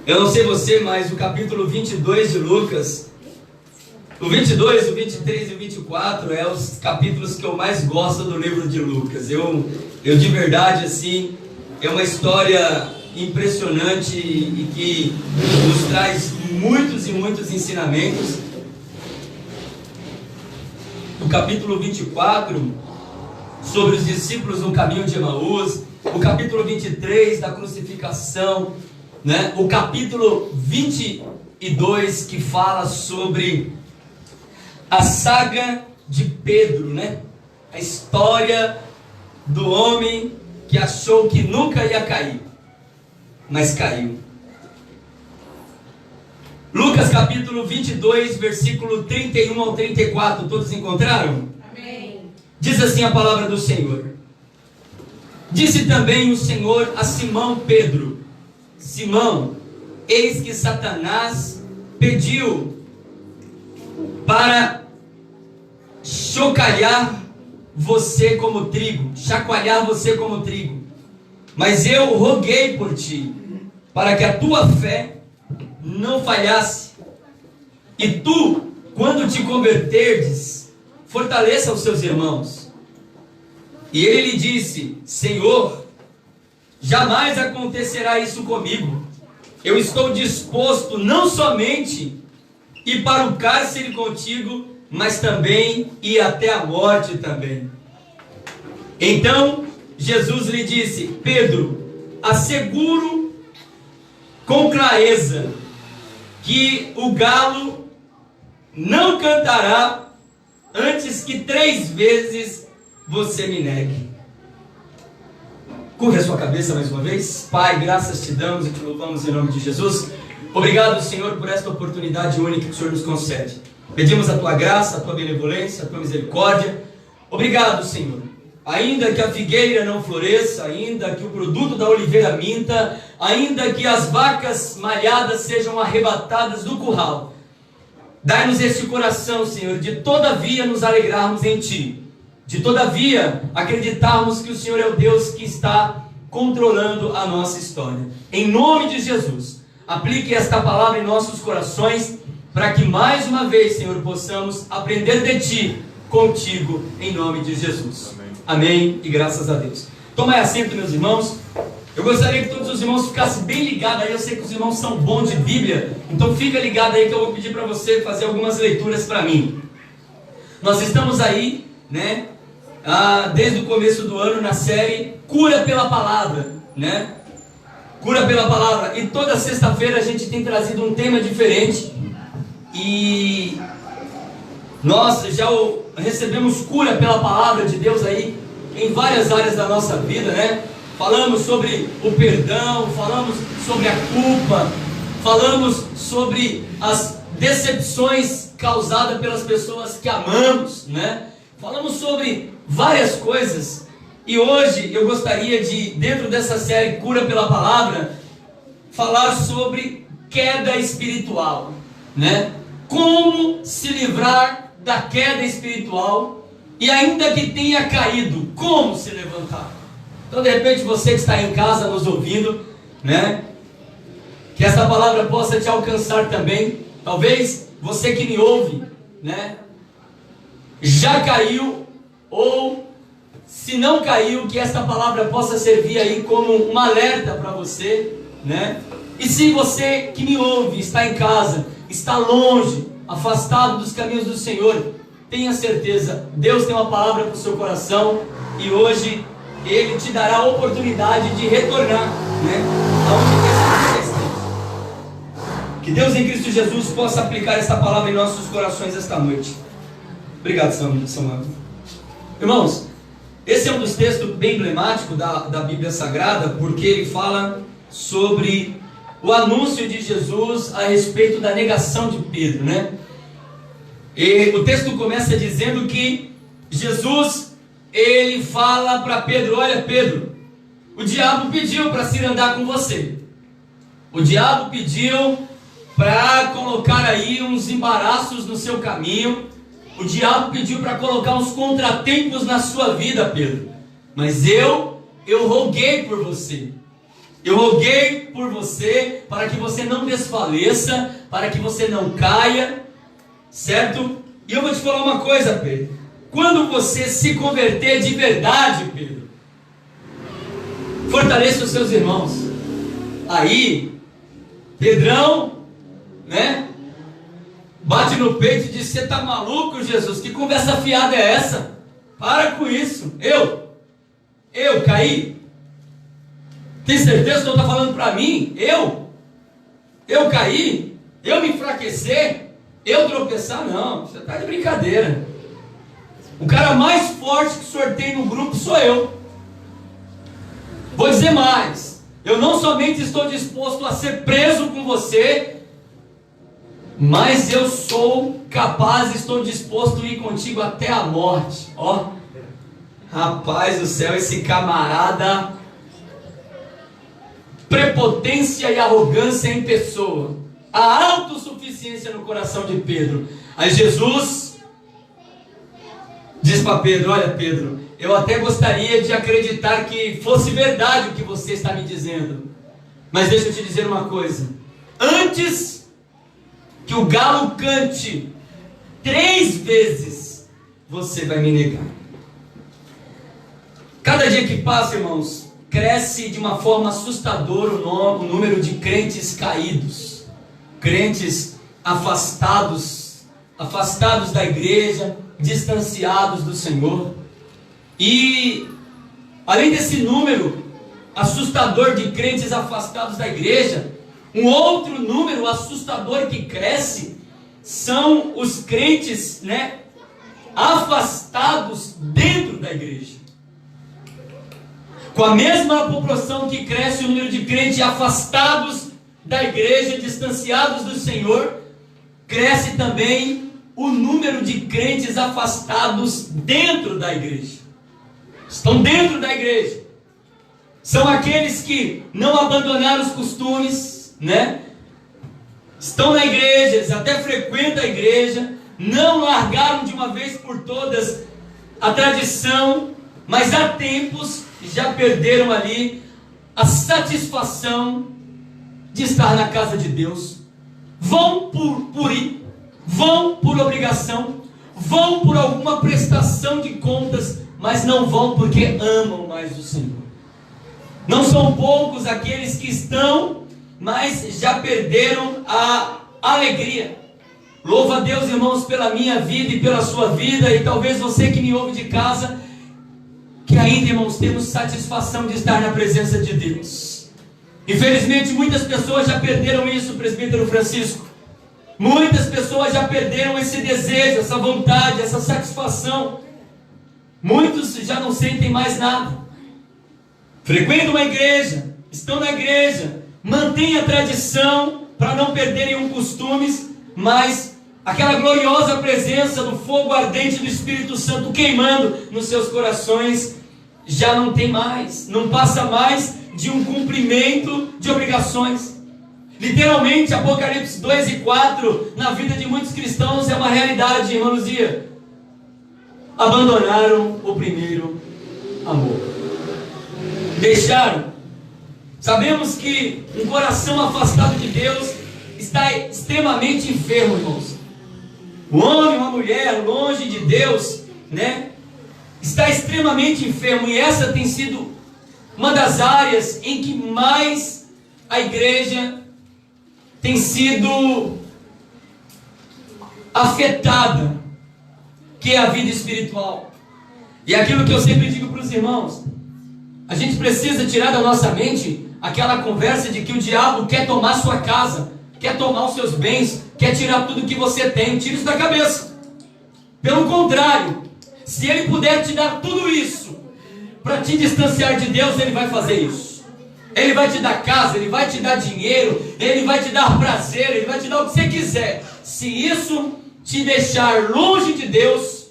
Eu não sei você, mas o capítulo 22 de Lucas, o 22, o 23 e o 24 é os capítulos que eu mais gosto do livro de Lucas. Eu de verdade, assim, é uma história impressionante e que nos traz muitos e muitos ensinamentos. O capítulo 24, sobre os discípulos no caminho de Emaús. O capítulo 23 da crucificação, né? O capítulo 22 que fala sobre a saga de Pedro, né? A história do homem que achou que nunca ia cair, mas caiu. Lucas capítulo 22, versículo 31 ao 34, todos encontraram? Amém. Diz assim a palavra do Senhor. Disse também o Senhor a Simão Pedro: Simão, eis que Satanás pediu para chacoalhar você como trigo, mas eu roguei por ti, para que a tua fé não falhasse, e tu, quando te converterdes, fortaleça os seus irmãos. E ele lhe disse: Senhor, jamais acontecerá isso comigo. Eu estou disposto não somente ir para o cárcere contigo, mas também ir até a morte também. Então Jesus lhe disse: Pedro, asseguro com clareza que o galo não cantará antes que 3 vezes você me negue. Curva a sua cabeça mais uma vez. Pai, graças te damos e te louvamos em nome de Jesus. Obrigado, Senhor, por esta oportunidade única que o Senhor nos concede. Pedimos a tua graça, a tua benevolência, a tua misericórdia. Obrigado, Senhor. Ainda que a figueira não floresça, ainda que o produto da oliveira minta, ainda que as vacas malhadas sejam arrebatadas do curral, dai-nos este coração, Senhor, de todavia nos alegrarmos em Ti, de todavia acreditarmos que o Senhor é o Deus que está controlando a nossa história. Em nome de Jesus, aplique esta palavra em nossos corações, para que mais uma vez, Senhor, possamos aprender de Ti, contigo, em nome de Jesus. Amém. Amém e graças a Deus. Tomai assento, meus irmãos. Eu gostaria que todos os irmãos ficassem bem ligados aí. Eu sei que os irmãos são bons de Bíblia, então fica ligado aí que eu vou pedir para você fazer algumas leituras para mim. Nós estamos aí, né, desde o começo do ano na série Cura pela Palavra, né? Cura pela Palavra. E toda sexta-feira a gente tem trazido um tema diferente. E nós já recebemos cura pela palavra de Deus aí em várias áreas da nossa vida, né? Falamos sobre o perdão, falamos sobre a culpa, falamos sobre as decepções causadas pelas pessoas que amamos, né? Falamos sobre várias coisas. E hoje eu gostaria de, dentro dessa série Cura pela Palavra, falar sobre queda espiritual, né? Como se livrar da queda espiritual e ainda que tenha caído, como se levantar. Então, de repente, você que está em casa nos ouvindo, né? Que essa palavra possa te alcançar também. Talvez você que me ouve, né? Já caiu, ou se não caiu, que esta palavra possa servir aí como um alerta para você, né? E se você que me ouve está em casa, está longe, afastado dos caminhos do Senhor, tenha certeza, Deus tem uma palavra para o seu coração e hoje Ele te dará a oportunidade de retornar, né, aonde quer que você esteja. Que Deus em Cristo Jesus possa aplicar esta palavra em nossos corações esta noite. Obrigado, Samuel. Irmãos, esse é um dos textos bem emblemáticos da Bíblia Sagrada, porque ele fala sobre o anúncio de Jesus a respeito da negação de Pedro, né? E o texto começa dizendo que Jesus, ele fala para Pedro: olha, Pedro, o diabo pediu para se andar com você. O diabo pediu para colocar aí uns embaraços no seu caminho. O diabo pediu para colocar uns contratempos na sua vida, Pedro. Mas eu roguei por você. Eu roguei por você, para que você não desfaleça, para que você não caia, certo? E eu vou te falar uma coisa, Pedro. Quando você se converter de verdade, Pedro, fortaleça os seus irmãos. Aí, Pedrão, né? Bate no peito e diz: você tá maluco, Jesus? Que conversa fiada é essa? Para com isso. Eu caí? Tem certeza que eu estou falando para mim? Eu caí? Eu me enfraquecer? Eu tropeçar? Não, você está de brincadeira. O cara mais forte que o senhor tem no grupo sou eu. Vou dizer mais: eu não somente estou disposto a ser preso com você, mas eu sou capaz, estou disposto a ir contigo até a morte. Ó, rapaz do céu, esse camarada, prepotência e arrogância em pessoa, a autossuficiência no coração de Pedro. Aí Jesus diz para Pedro: olha, Pedro, eu até gostaria de acreditar que fosse verdade o que você está me dizendo, mas deixa eu te dizer uma coisa: antes que o galo cante 3 vezes, você vai me negar. Cada dia que passa, irmãos, cresce de uma forma assustadora o número de crentes caídos, crentes afastados da igreja, distanciados do Senhor. E além desse número assustador de crentes afastados da igreja, um outro número assustador que cresce são os crentes, né, afastados dentro da igreja. Com a mesma proporção que cresce o número de crentes afastados da igreja, distanciados do Senhor, cresce também o número de crentes afastados dentro da igreja. Estão dentro da igreja. São aqueles que não abandonaram os costumes, né? Estão na igreja, eles até frequentam a igreja, não largaram de uma vez por todas a tradição, mas há tempos já perderam ali a satisfação de estar na casa de Deus. Vão por ir, vão por obrigação, vão por alguma prestação de contas, mas não vão porque amam mais o Senhor. Não são poucos aqueles que estão, mas já perderam a alegria. Louva a Deus, irmãos, pela minha vida e pela sua vida, e talvez você que me ouve de casa, que ainda, irmãos, temos satisfação de estar na presença de Deus. Infelizmente, muitas pessoas já perderam isso, presbítero Francisco. Muitas pessoas já perderam esse desejo, essa vontade, essa satisfação. Muitos já não sentem mais nada. Frequentam uma igreja, estão na igreja, mantêm a tradição para não perderem os costumes, mas aquela gloriosa presença do fogo ardente do Espírito Santo queimando nos seus corações já não tem mais, não passa mais de um cumprimento de obrigações. Literalmente, Apocalipse 2 e 4 na vida de muitos cristãos é uma realidade, irmã Luzia. Abandonaram o primeiro amor, deixaram. Sabemos que um coração afastado de Deus está extremamente enfermo, irmãos. O homem, uma mulher longe de Deus, né, está extremamente enfermo, e essa tem sido uma das áreas em que mais a igreja tem sido afetada, que é a vida espiritual. E aquilo que eu sempre digo para os irmãos: a gente precisa tirar da nossa mente aquela conversa de que o diabo quer tomar sua casa, quer tomar os seus bens, quer tirar tudo que você tem. Tira isso da cabeça. Pelo contrário, se ele puder te dar tudo isso para te distanciar de Deus, ele vai fazer isso. Ele vai te dar casa, ele vai te dar dinheiro, ele vai te dar prazer, ele vai te dar o que você quiser. Se isso te deixar longe de Deus,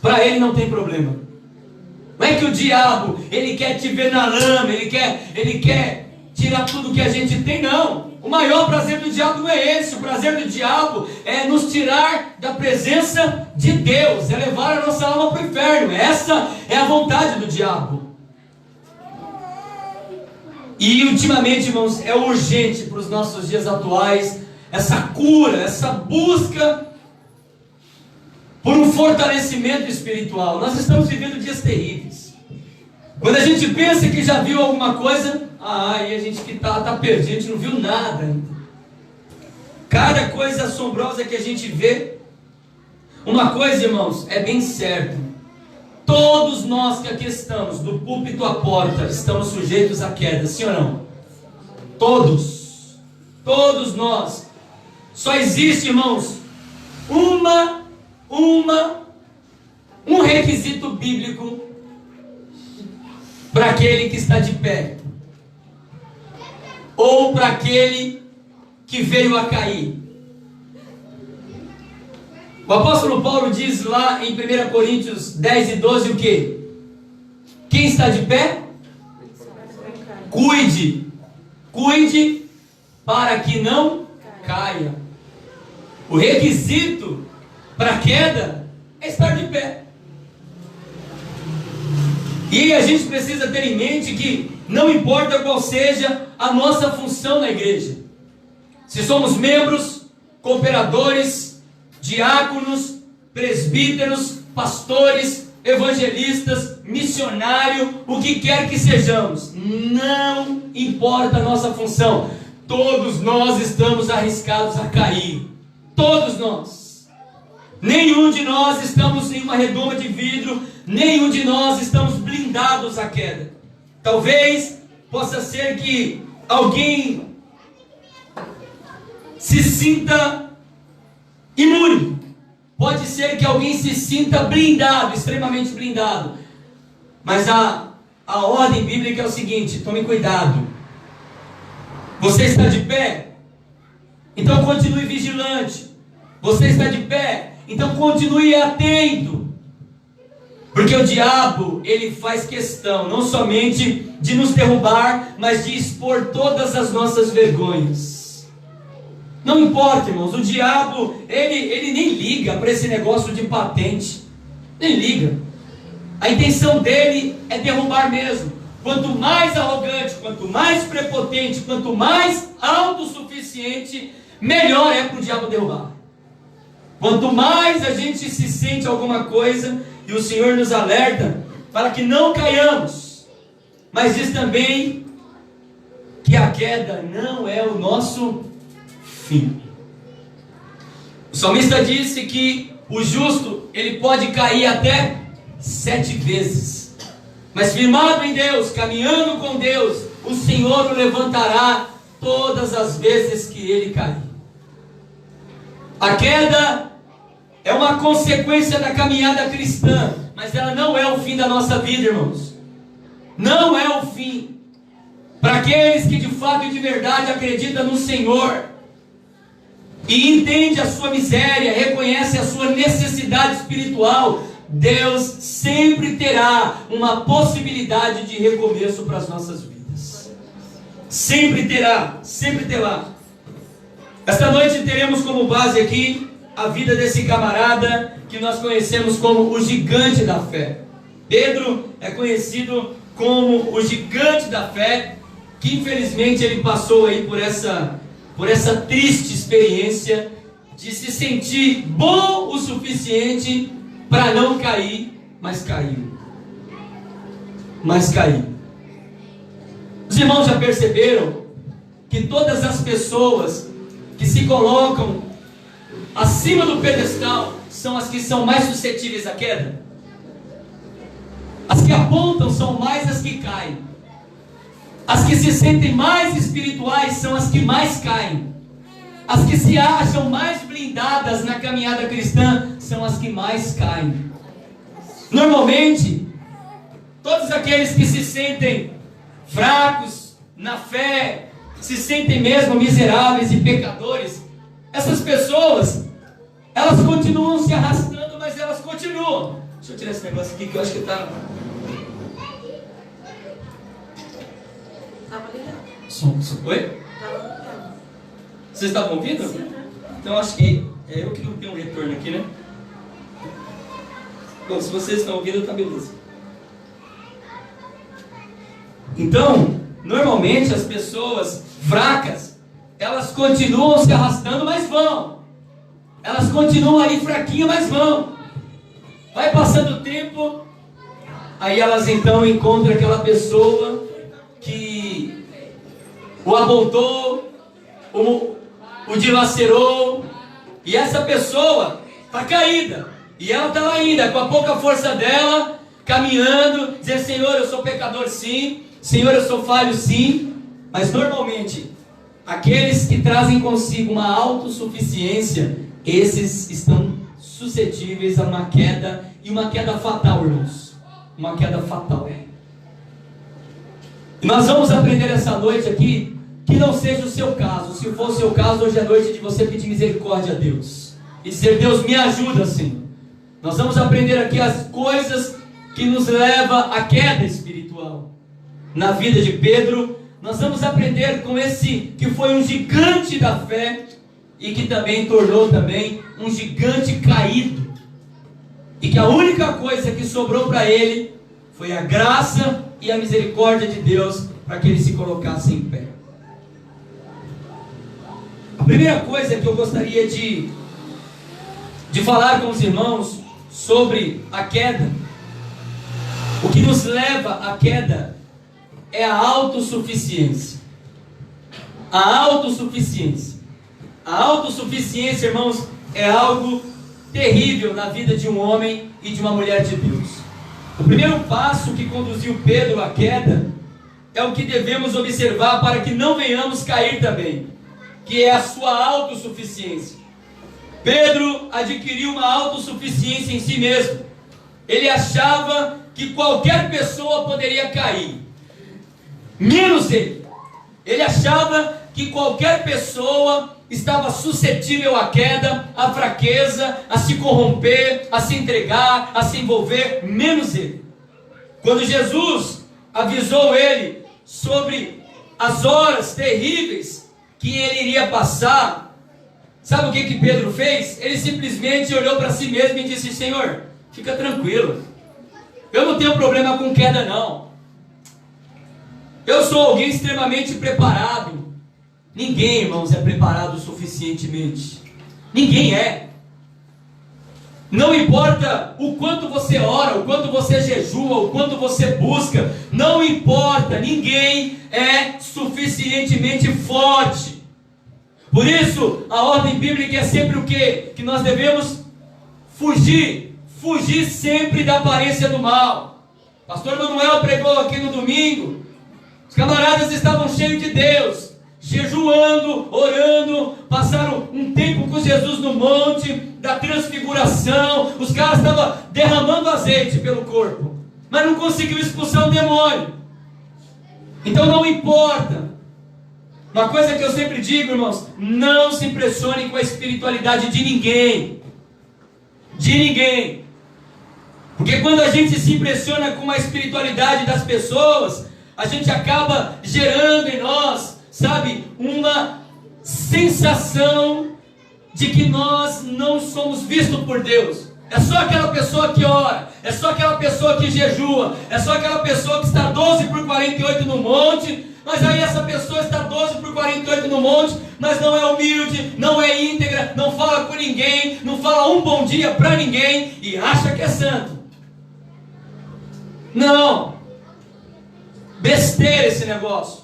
para ele não tem problema. Não é que o diabo, ele quer te ver na lama, ele quer tirar tudo que a gente tem, não. O maior prazer do diabo não é esse. O prazer do diabo é nos tirar da presença de Deus, é levar a nossa alma para o inferno. Essa é a vontade do diabo. E ultimamente, irmãos, é urgente para os nossos dias atuais essa cura, essa busca por um fortalecimento espiritual. Nós estamos vivendo dias terríveis. Quando a gente pensa que já viu alguma coisa, aí a gente que está perdido, a gente não viu nada ainda. Cada coisa assombrosa que a gente vê. Uma coisa, irmãos, é bem certo: todos nós que aqui estamos, do púlpito à porta, estamos sujeitos à queda, sim ou não? Todos nós. Só existe, irmãos, um requisito bíblico para aquele que está de pé, ou para aquele que veio a cair. O apóstolo Paulo diz lá em 1 Coríntios 10 e 12 o quê? Quem está de pé? Cuide para que não caia. O requisito para a queda é estar de pé. E a gente precisa ter em mente que não importa qual seja a nossa função na igreja, se somos membros, cooperadores, diáconos, presbíteros, pastores, evangelistas, missionário, o que quer que sejamos, não importa a nossa função, todos nós estamos arriscados a cair. Todos nós. Nenhum de nós estamos em uma redoma de vidro, nenhum de nós estamos blindados à queda. Talvez possa ser que alguém se sinta imune. Pode ser que alguém se sinta blindado, extremamente blindado. Mas a ordem bíblica é o seguinte: tome cuidado. Você está de pé? Então continue vigilante. Você está de pé? Então continue atento. Porque o diabo, ele faz questão não somente de nos derrubar, mas de expor todas as nossas vergonhas. Não importa, irmãos, o diabo, ele nem liga para esse negócio de patente. Nem liga. A intenção dele é derrubar mesmo. Quanto mais arrogante, quanto mais prepotente, quanto mais autossuficiente, melhor é para o diabo derrubar. Quanto mais a gente se sente alguma coisa, e o Senhor nos alerta para que não caiamos, mas diz também que a queda não é o nosso fim. O salmista disse que o justo, ele pode cair até 7 vezes, mas firmado em Deus, caminhando com Deus, o Senhor o levantará todas as vezes que ele cair. A queda é uma consequência da caminhada cristã, mas ela não é o fim da nossa vida, irmãos. Não é o fim. Para aqueles que de fato e de verdade acreditam no Senhor e entende a sua miséria, reconhece a sua necessidade espiritual, Deus sempre terá uma possibilidade de recomeço para as nossas vidas. Sempre terá, sempre terá. Esta noite teremos como base aqui a vida desse camarada que nós conhecemos como o gigante da fé. Pedro é conhecido como o gigante da fé, que infelizmente ele passou aí por essa triste experiência de se sentir bom o suficiente para não cair, mas caiu. Mas caiu. Os irmãos já perceberam que todas as pessoas que se colocam acima do pedestal são as que são mais suscetíveis à queda? As que apontam são mais as que caem. As que se sentem mais espirituais são as que mais caem. As que se acham mais blindadas na caminhada cristã são as que mais caem. Normalmente, todos aqueles que se sentem fracos na fé, se sentem mesmo miseráveis e pecadores, essas pessoas, elas continuam se arrastando, mas elas continuam. Deixa eu tirar esse negócio aqui que eu acho que está... Oi? Vocês estavam ouvindo? Sim. Então acho que é eu que não tenho um retorno aqui, né? Bom, se vocês estão ouvindo, tá beleza. Então, normalmente as pessoas fracas, elas continuam se arrastando, mas vão. Elas continuam ali fraquinhas, mas vão. Vai passando o tempo, aí elas então encontram aquela pessoa que o apontou, o dilacerou, e essa pessoa está caída, e ela está lá ainda, com a pouca força dela, caminhando, dizendo: Senhor, eu sou pecador sim, Senhor, eu sou falho sim. Mas normalmente, aqueles que trazem consigo uma autossuficiência, esses estão suscetíveis a uma queda, e uma queda fatal, irmãos, uma queda fatal. E nós vamos aprender essa noite aqui, que não seja o seu caso. Se for o seu caso, hoje é noite de você pedir misericórdia a Deus, e dizer: Deus, me ajuda, Senhor. Nós vamos aprender aqui as coisas que nos levam à queda espiritual. Na vida de Pedro, nós vamos aprender com esse que foi um gigante da fé, e que também tornou também um gigante caído, e que a única coisa que sobrou para ele foi a graça e a misericórdia de Deus, para que ele se colocasse em pé. A primeira coisa que eu gostaria de falar com os irmãos sobre a queda, o que nos leva à queda é a autossuficiência. A autossuficiência. A autossuficiência, irmãos, é algo terrível na vida de um homem e de uma mulher de Deus. O primeiro passo que conduziu Pedro à queda é o que devemos observar para que não venhamos cair também, que é a sua autossuficiência. Pedro adquiriu uma autossuficiência em si mesmo. Ele achava que qualquer pessoa poderia cair, menos ele. Ele achava que qualquer pessoa estava suscetível à queda, à fraqueza, a se corromper, a se entregar, a se envolver, menos ele. Quando Jesus avisou ele sobre as horas terríveis que ele iria passar, sabe o que Pedro fez? Ele simplesmente olhou para si mesmo e disse: Senhor, fica tranquilo, eu não tenho problema com queda não. Eu sou alguém extremamente preparado. Ninguém, irmãos, é preparado suficientemente. Ninguém é. Não importa o quanto você ora, o quanto você jejua, o quanto você busca, não importa, ninguém é suficientemente forte. Por isso, a ordem bíblica é sempre o quê? Que nós devemos fugir sempre da aparência do mal. Pastor Manuel pregou aqui no domingo. Os camaradas estavam cheios de Deus, jejuando, orando, passaram um tempo com Jesus no monte da transfiguração. Os caras estavam derramando azeite pelo corpo, mas não conseguiu expulsar o demônio. Então não importa. Uma coisa que eu sempre digo, irmãos: não se impressionem com a espiritualidade de ninguém. De ninguém. Porque quando a gente se impressiona com a espiritualidade das pessoas, a gente acaba gerando em nós, sabe, uma sensação de que nós não somos vistos por Deus. É só aquela pessoa que ora, é só aquela pessoa que jejua, é só aquela pessoa que está 12/48 no monte. Mas aí essa pessoa está 12/48 no monte, mas não é humilde, não é íntegra, não fala com ninguém, não fala um bom dia para ninguém e acha que é santo. Não. Besteira esse negócio.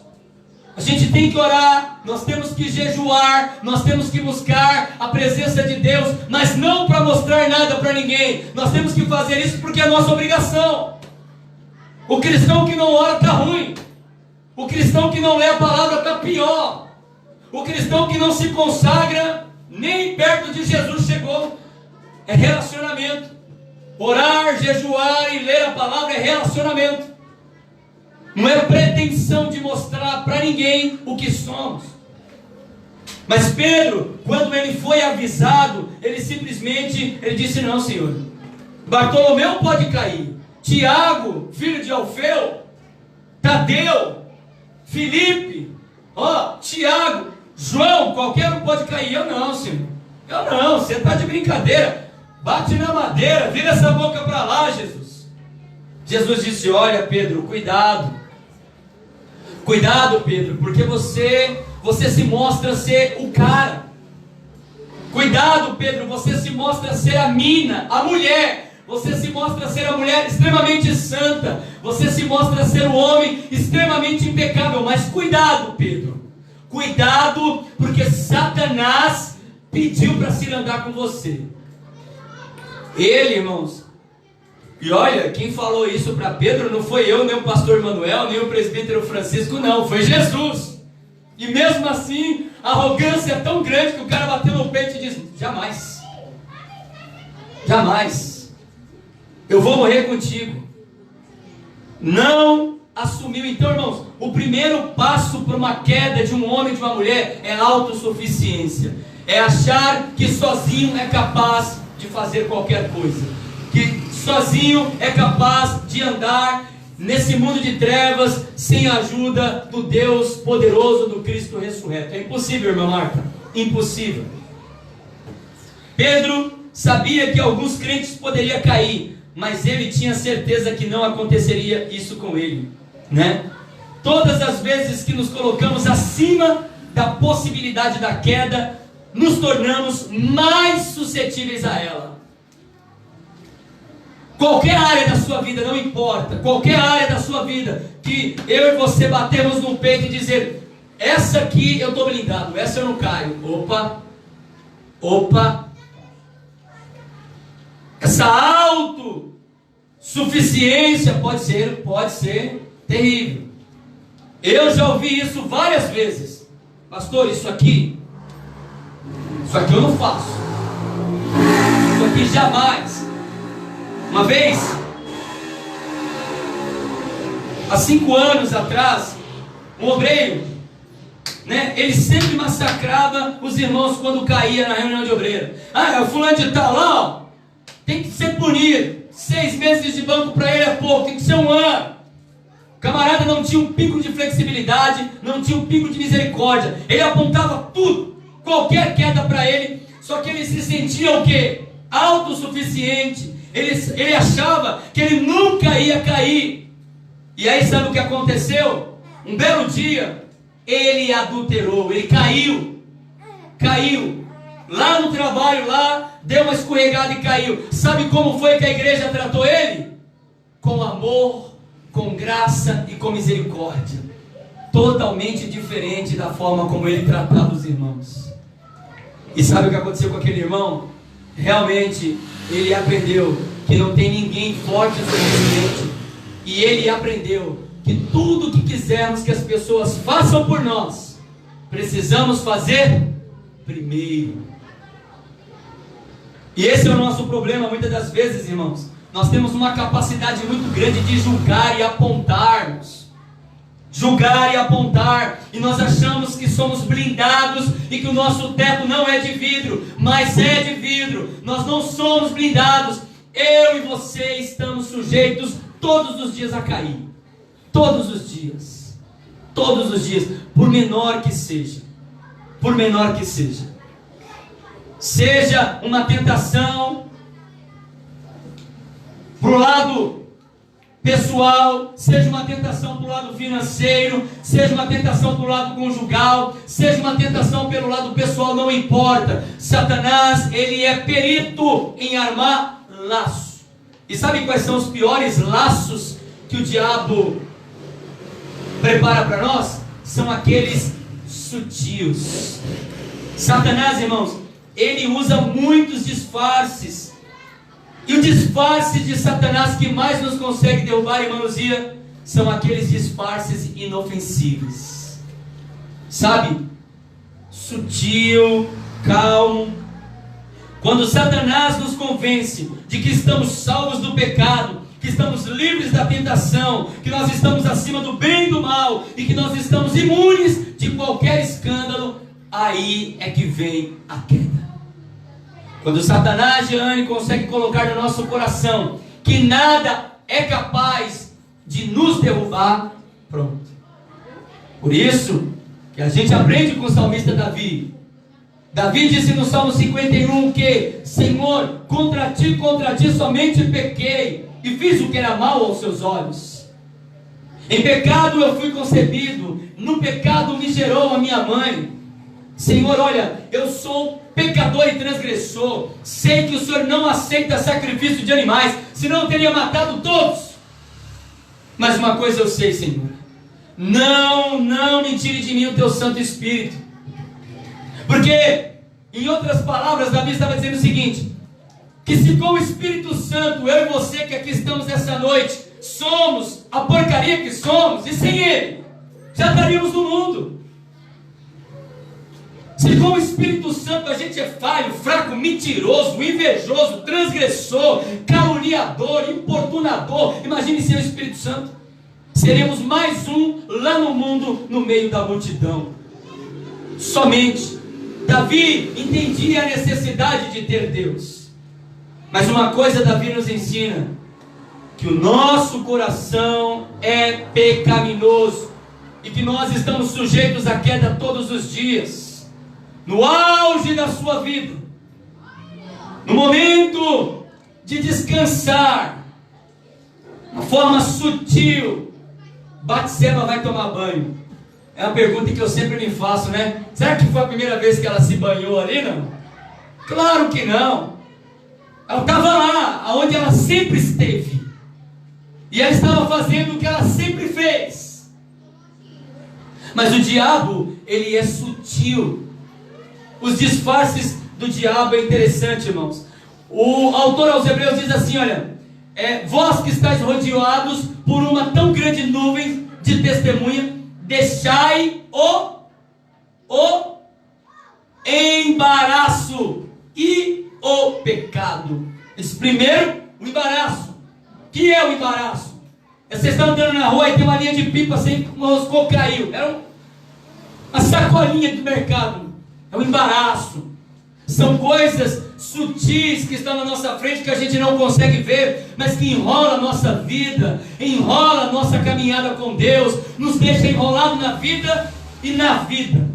A gente tem que orar, nós temos que jejuar, nós temos que buscar a presença de Deus, mas não para mostrar nada para ninguém. Nós temos que fazer isso porque é nossa obrigação. O cristão que não ora está ruim. O cristão que não lê a palavra está pior. O cristão que não se consagra, nem perto de Jesus chegou. É relacionamento. Orar, jejuar e ler a palavra é relacionamento. Não é pretensão de mostrar para ninguém o que somos. Mas Pedro, quando ele foi avisado, ele simplesmente disse: não, Senhor, Bartolomeu pode cair, Tiago, filho de Alfeu, Tadeu, Filipe, Tiago, João, qualquer um pode cair. Eu não, Senhor, eu não, você está de brincadeira, bate na madeira, vira essa boca para lá, Jesus. Jesus disse: olha, Pedro, cuidado Cuidado, Pedro, porque você se mostra ser o cara. Cuidado, Pedro, você se mostra ser a mina, a mulher. Você se mostra ser a mulher extremamente santa. Você se mostra ser o homem extremamente impecável. Mas cuidado, Pedro. Cuidado, porque Satanás pediu para se andar com você. Ele, irmãos. E olha, quem falou isso para Pedro não foi eu, nem o pastor Manuel, nem o presbítero Francisco, não. Foi Jesus. E mesmo assim, a arrogância é tão grande que o cara bateu no peito e diz: jamais. Jamais. Eu vou morrer contigo. Não assumiu. Então, irmãos, o primeiro passo para uma queda de um homem e de uma mulher é a autossuficiência. É achar que sozinho é capaz de fazer qualquer coisa. Que sozinho é capaz de andar nesse mundo de trevas sem a ajuda do Deus poderoso, do Cristo ressurreto. É impossível, irmã Marta. Impossível. Pedro sabia que alguns crentes poderiam cair, mas ele tinha certeza que não aconteceria isso com ele, né? Todas as vezes que nos colocamos acima da possibilidade da queda, nos tornamos mais suscetíveis a ela. Qualquer área da sua vida, não importa, qualquer área da sua vida, que eu e você batemos no peito e dizer: essa aqui eu estou blindado, essa eu não caio. Opa. Essa autossuficiência pode ser terrível. Eu já ouvi isso várias vezes. Pastor, isso aqui eu não faço. Isso aqui jamais. Uma vez, há 5 anos atrás, um obreiro, né, ele sempre massacrava os irmãos quando caía na reunião de obreiro. O fulano de tal lá, ó, tem que ser punido. 6 meses de banco para ele é pouco, tem que ser 1 ano. O camarada não tinha um pingo de flexibilidade, não tinha um pingo de misericórdia. Ele apontava tudo, qualquer queda para ele. Só que ele se sentia o quê? Autossuficiente. Ele achava que ele nunca ia cair. E aí sabe o que aconteceu? Um belo dia, ele adulterou, ele caiu. Lá no trabalho, deu uma escorregada e caiu. Sabe como foi que a igreja tratou ele? Com amor, com graça e com misericórdia. Totalmente diferente da forma como ele tratava os irmãos. E sabe o que aconteceu com aquele irmão? Realmente, ele aprendeu que não tem ninguém forte o suficiente. E ele aprendeu que tudo que quisermos que as pessoas façam por nós, precisamos fazer primeiro. E esse é o nosso problema muitas das vezes, irmãos. Nós temos uma capacidade muito grande de julgar e apontarmos. Julgar e apontar. E nós achamos que somos blindados e que o nosso teto não é de vidro, mas é de vidro. Nós não somos blindados. Eu e você estamos sujeitos todos os dias a cair. Todos os dias. Todos os dias. Por menor que seja. Por menor que seja. Seja uma tentação para o lado pessoal, seja uma tentação para o lado financeiro, seja uma tentação para o lado conjugal, seja uma tentação pelo lado pessoal, não importa. Satanás, ele é perito em armar laço. E sabe quais são os piores laços que o diabo prepara para nós? São aqueles sutis. Satanás, irmãos, ele usa muitos disfarces. E o disfarce de Satanás que mais nos consegue derrubar, irmã Luzia, são aqueles disfarces inofensivos. Sabe? Sutil, calmo. Quando Satanás nos convence de que estamos salvos do pecado, que estamos livres da tentação, que nós estamos acima do bem e do mal, e que nós estamos imunes de qualquer escândalo, aí é que vem a queda. Quando Satanás, Jeane, consegue colocar no nosso coração que nada é capaz de nos derrubar, pronto. Por isso que a gente aprende com o salmista Davi. Davi disse no Salmo 51 que: Senhor, contra ti somente pequei, e fiz o que era mal aos seus olhos. Em pecado eu fui concebido, no pecado me gerou a minha mãe. Senhor, olha, eu sou pecador e transgressor, sei que o Senhor não aceita sacrifício de animais, senão eu teria matado todos. Mas uma coisa eu sei, Senhor, não me tire de mim o teu Santo Espírito. Porque, em outras palavras, Davi estava dizendo o seguinte: que se com o Espírito Santo, eu e você que aqui estamos nessa noite, somos a porcaria que somos, e sem Ele, já estaríamos no mundo. Se com o Espírito Santo a gente é falho, fraco, mentiroso, invejoso, transgressor, caluniador, importunador, imagine sem o Espírito Santo. Seremos mais um lá no mundo, no meio da multidão. Somente Davi entendia a necessidade de ter Deus. Mas uma coisa Davi nos ensina: que o nosso coração é pecaminoso e que nós estamos sujeitos à queda todos os dias. No auge da sua vida, no momento de descansar, uma forma sutil, Batseba vai tomar banho. É uma pergunta que eu sempre me faço, né? Será que foi a primeira vez que ela se banhou ali, não? Claro que não. Ela estava lá, onde ela sempre esteve, e ela estava fazendo o que ela sempre fez. Mas o diabo, ele é sutil. Os disfarces do diabo é interessante, irmãos. O autor aos Hebreus diz assim, olha, vós que estáis rodeados por uma tão grande nuvem de testemunha, deixai o embaraço e o pecado. Diz, primeiro, o embaraço. O que é o embaraço? Vocês estão andando na rua e tem uma linha de pipa assim, roscou, caiu. Era uma sacolinha do mercado. É um embaraço. São coisas sutis que estão na nossa frente que a gente não consegue ver, mas que enrola a nossa vida, enrola a nossa caminhada com Deus, nos deixa enrolado na vida e na vida.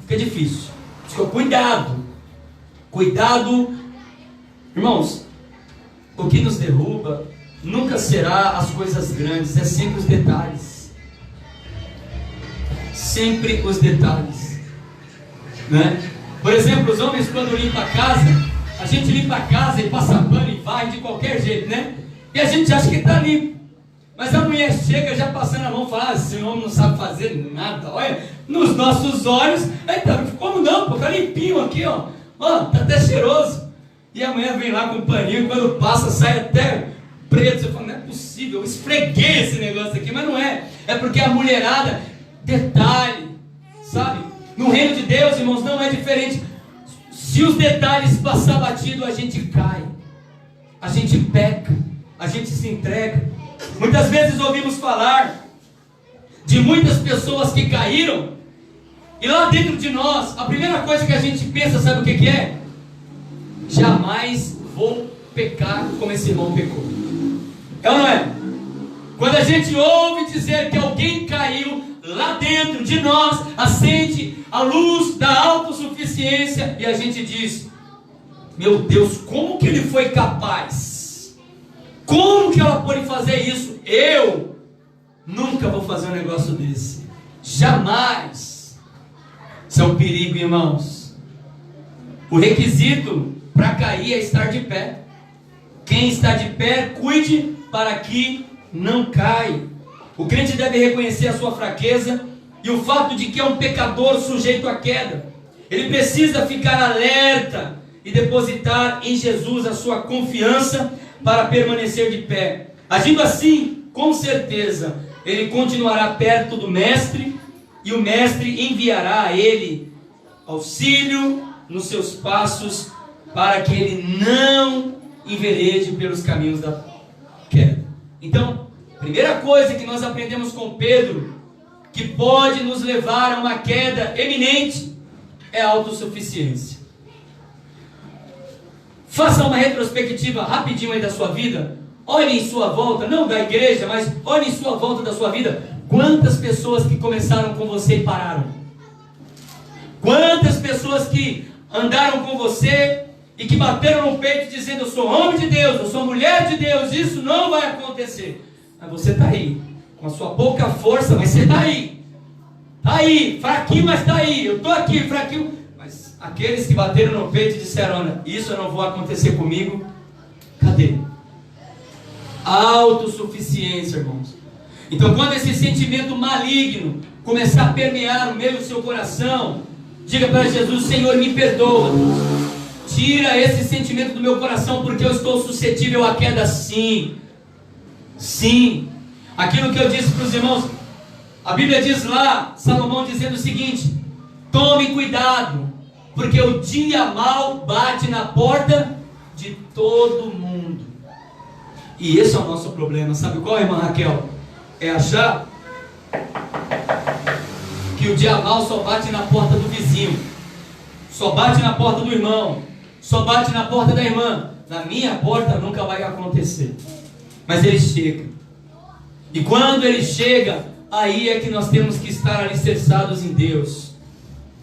Fica difícil. Cuidado, irmãos. O que nos derruba nunca será as coisas grandes, é sempre os detalhes. Sempre os detalhes. Né? Por exemplo, os homens quando limpam a casa, a gente limpa a casa e passa pano e vai de qualquer jeito, né? E a gente acha que está limpo, mas a mulher chega já passando a mão e fala: esse homem não sabe fazer nada, olha, nos nossos olhos, tá, como não, pô, tá limpinho aqui, ó, tá até cheiroso. E a mulher vem lá com um paninho, quando passa sai até preto. Você fala: não é possível, eu esfreguei esse negócio aqui, mas não é, é porque a mulherada, detalhe, sabe? No reino de Deus, irmãos, não é diferente. Se os detalhes passar batido, a gente cai, a gente peca, a gente se entrega. Muitas vezes ouvimos falar de muitas pessoas que caíram, e lá dentro de nós, a primeira coisa que a gente pensa, sabe o que é? Jamais vou pecar como esse irmão pecou. É ou não é? Quando a gente ouve dizer que alguém caiu, lá dentro de nós acende a luz da autossuficiência e a gente diz: meu Deus, como que ele foi capaz? Como que ela pôde fazer isso? Eu nunca vou fazer um negócio desse. Jamais. Isso é um perigo, irmãos. O requisito para cair é estar de pé. Quem está de pé, cuide para que não caia. O crente deve reconhecer a sua fraqueza e o fato de que é um pecador sujeito à queda. Ele precisa ficar alerta e depositar em Jesus a sua confiança para permanecer de pé. Agindo assim, com certeza, ele continuará perto do Mestre e o Mestre enviará a ele auxílio nos seus passos para que ele não enverede pelos caminhos da queda. Então, primeira coisa que nós aprendemos com Pedro, que pode nos levar a uma queda eminente, é a autossuficiência. Faça uma retrospectiva rapidinho aí da sua vida. Olhe em sua volta, não da igreja, mas olhe em sua volta da sua vida. Quantas pessoas que começaram com você e pararam? Quantas pessoas que andaram com você e que bateram no peito dizendo: eu sou homem de Deus, eu sou mulher de Deus, isso não vai acontecer. Mas você está aí, Com a sua pouca força, mas você está aí. Está aí, fraquinho, mas está aí. Eu estou aqui, fraquinho. Mas aqueles que bateram no peito e disseram: olha, isso não vai acontecer comigo. Cadê? Autossuficiência, irmãos. Então, quando esse sentimento maligno começar a permear o meio do seu coração, diga para Jesus: Senhor, me perdoa. Tira esse sentimento do meu coração, porque eu estou suscetível à queda, sim. Sim. Aquilo que eu disse para os irmãos, a Bíblia diz lá, Salomão dizendo o seguinte: tome cuidado, porque o dia mau bate na porta de todo mundo. E esse é o nosso problema. Sabe qual, irmã Raquel? É achar que o dia mau só bate na porta do vizinho, só bate na porta do irmão, só bate na porta da irmã. Na minha porta nunca vai acontecer. Mas ele chega. E quando ele chega, aí é que nós temos que estar alicerçados em Deus,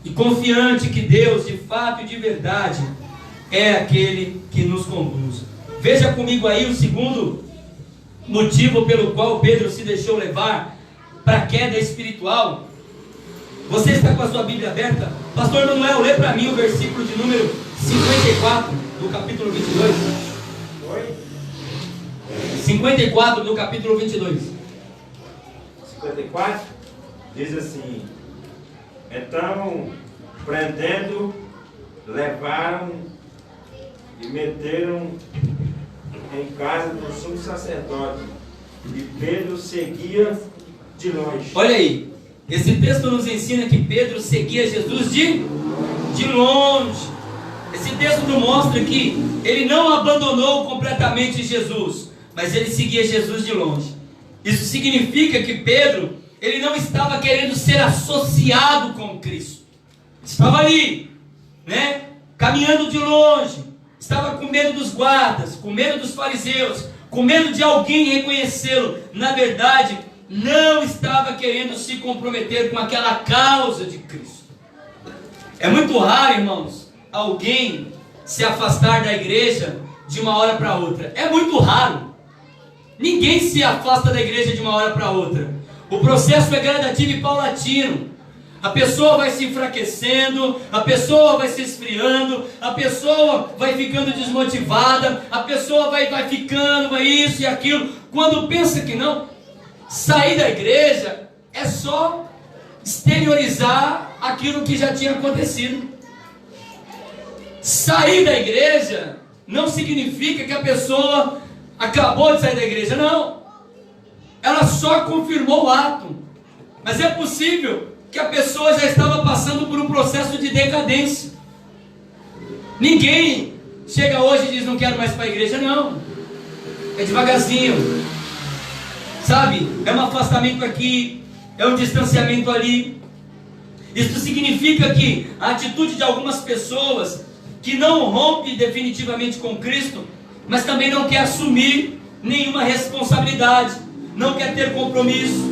e confiante que Deus, de fato e de verdade, é aquele que nos conduz. Veja comigo aí o segundo motivo pelo qual Pedro se deixou levar para a queda espiritual. Você está com a sua Bíblia aberta? Pastor Manuel, lê para mim o versículo de número 54 do capítulo 22. Oi? 54 do capítulo 22. 54 diz assim: então, prendendo, levaram e meteram em casa do sumo sacerdote, e Pedro seguia de longe. Olha aí, esse texto nos ensina que Pedro seguia Jesus de longe. Esse texto nos mostra que ele não abandonou completamente Jesus, mas ele seguia Jesus de longe. Isso significa que Pedro, ele não estava querendo ser associado com Cristo. Estava ali, né, caminhando de longe. Estava com medo dos guardas, com medo dos fariseus, com medo de alguém reconhecê-lo. Na verdade, não estava querendo se comprometer com aquela causa de Cristo. É muito raro, irmãos, alguém se afastar da igreja de uma hora para outra. É muito raro. Ninguém se afasta da igreja de uma hora para outra. O processo é gradativo e paulatino. A pessoa vai se enfraquecendo, a pessoa vai se esfriando, a pessoa vai ficando desmotivada, a pessoa vai ficando, vai isso e aquilo. Quando pensa que não, sair da igreja é só exteriorizar aquilo que já tinha acontecido. Sair da igreja não significa que a pessoa acabou de sair da igreja, não. Ela só confirmou o ato. Mas é possível que a pessoa já estava passando por um processo de decadência. Ninguém chega hoje e diz: não quero mais para a igreja, não. É devagarzinho, sabe? É um afastamento aqui, é um distanciamento ali. Isso significa que a atitude de algumas pessoas que não rompe definitivamente com Cristo, mas também não quer assumir nenhuma responsabilidade, não quer ter compromisso,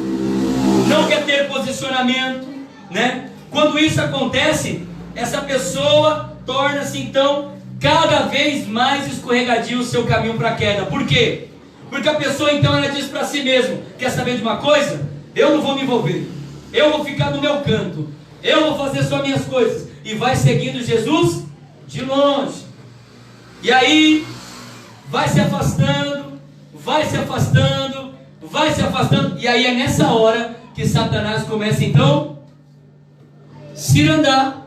não quer ter posicionamento, né? Quando isso acontece, essa pessoa torna-se então cada vez mais escorregadio o seu caminho para a queda. Por quê? Porque a pessoa então ela diz para si mesma: quer saber de uma coisa? Eu não vou me envolver, eu vou ficar no meu canto, eu vou fazer só minhas coisas, e vai seguindo Jesus de longe. E aí vai se afastando, vai se afastando, vai se afastando, e aí é nessa hora que Satanás começa então cirandar.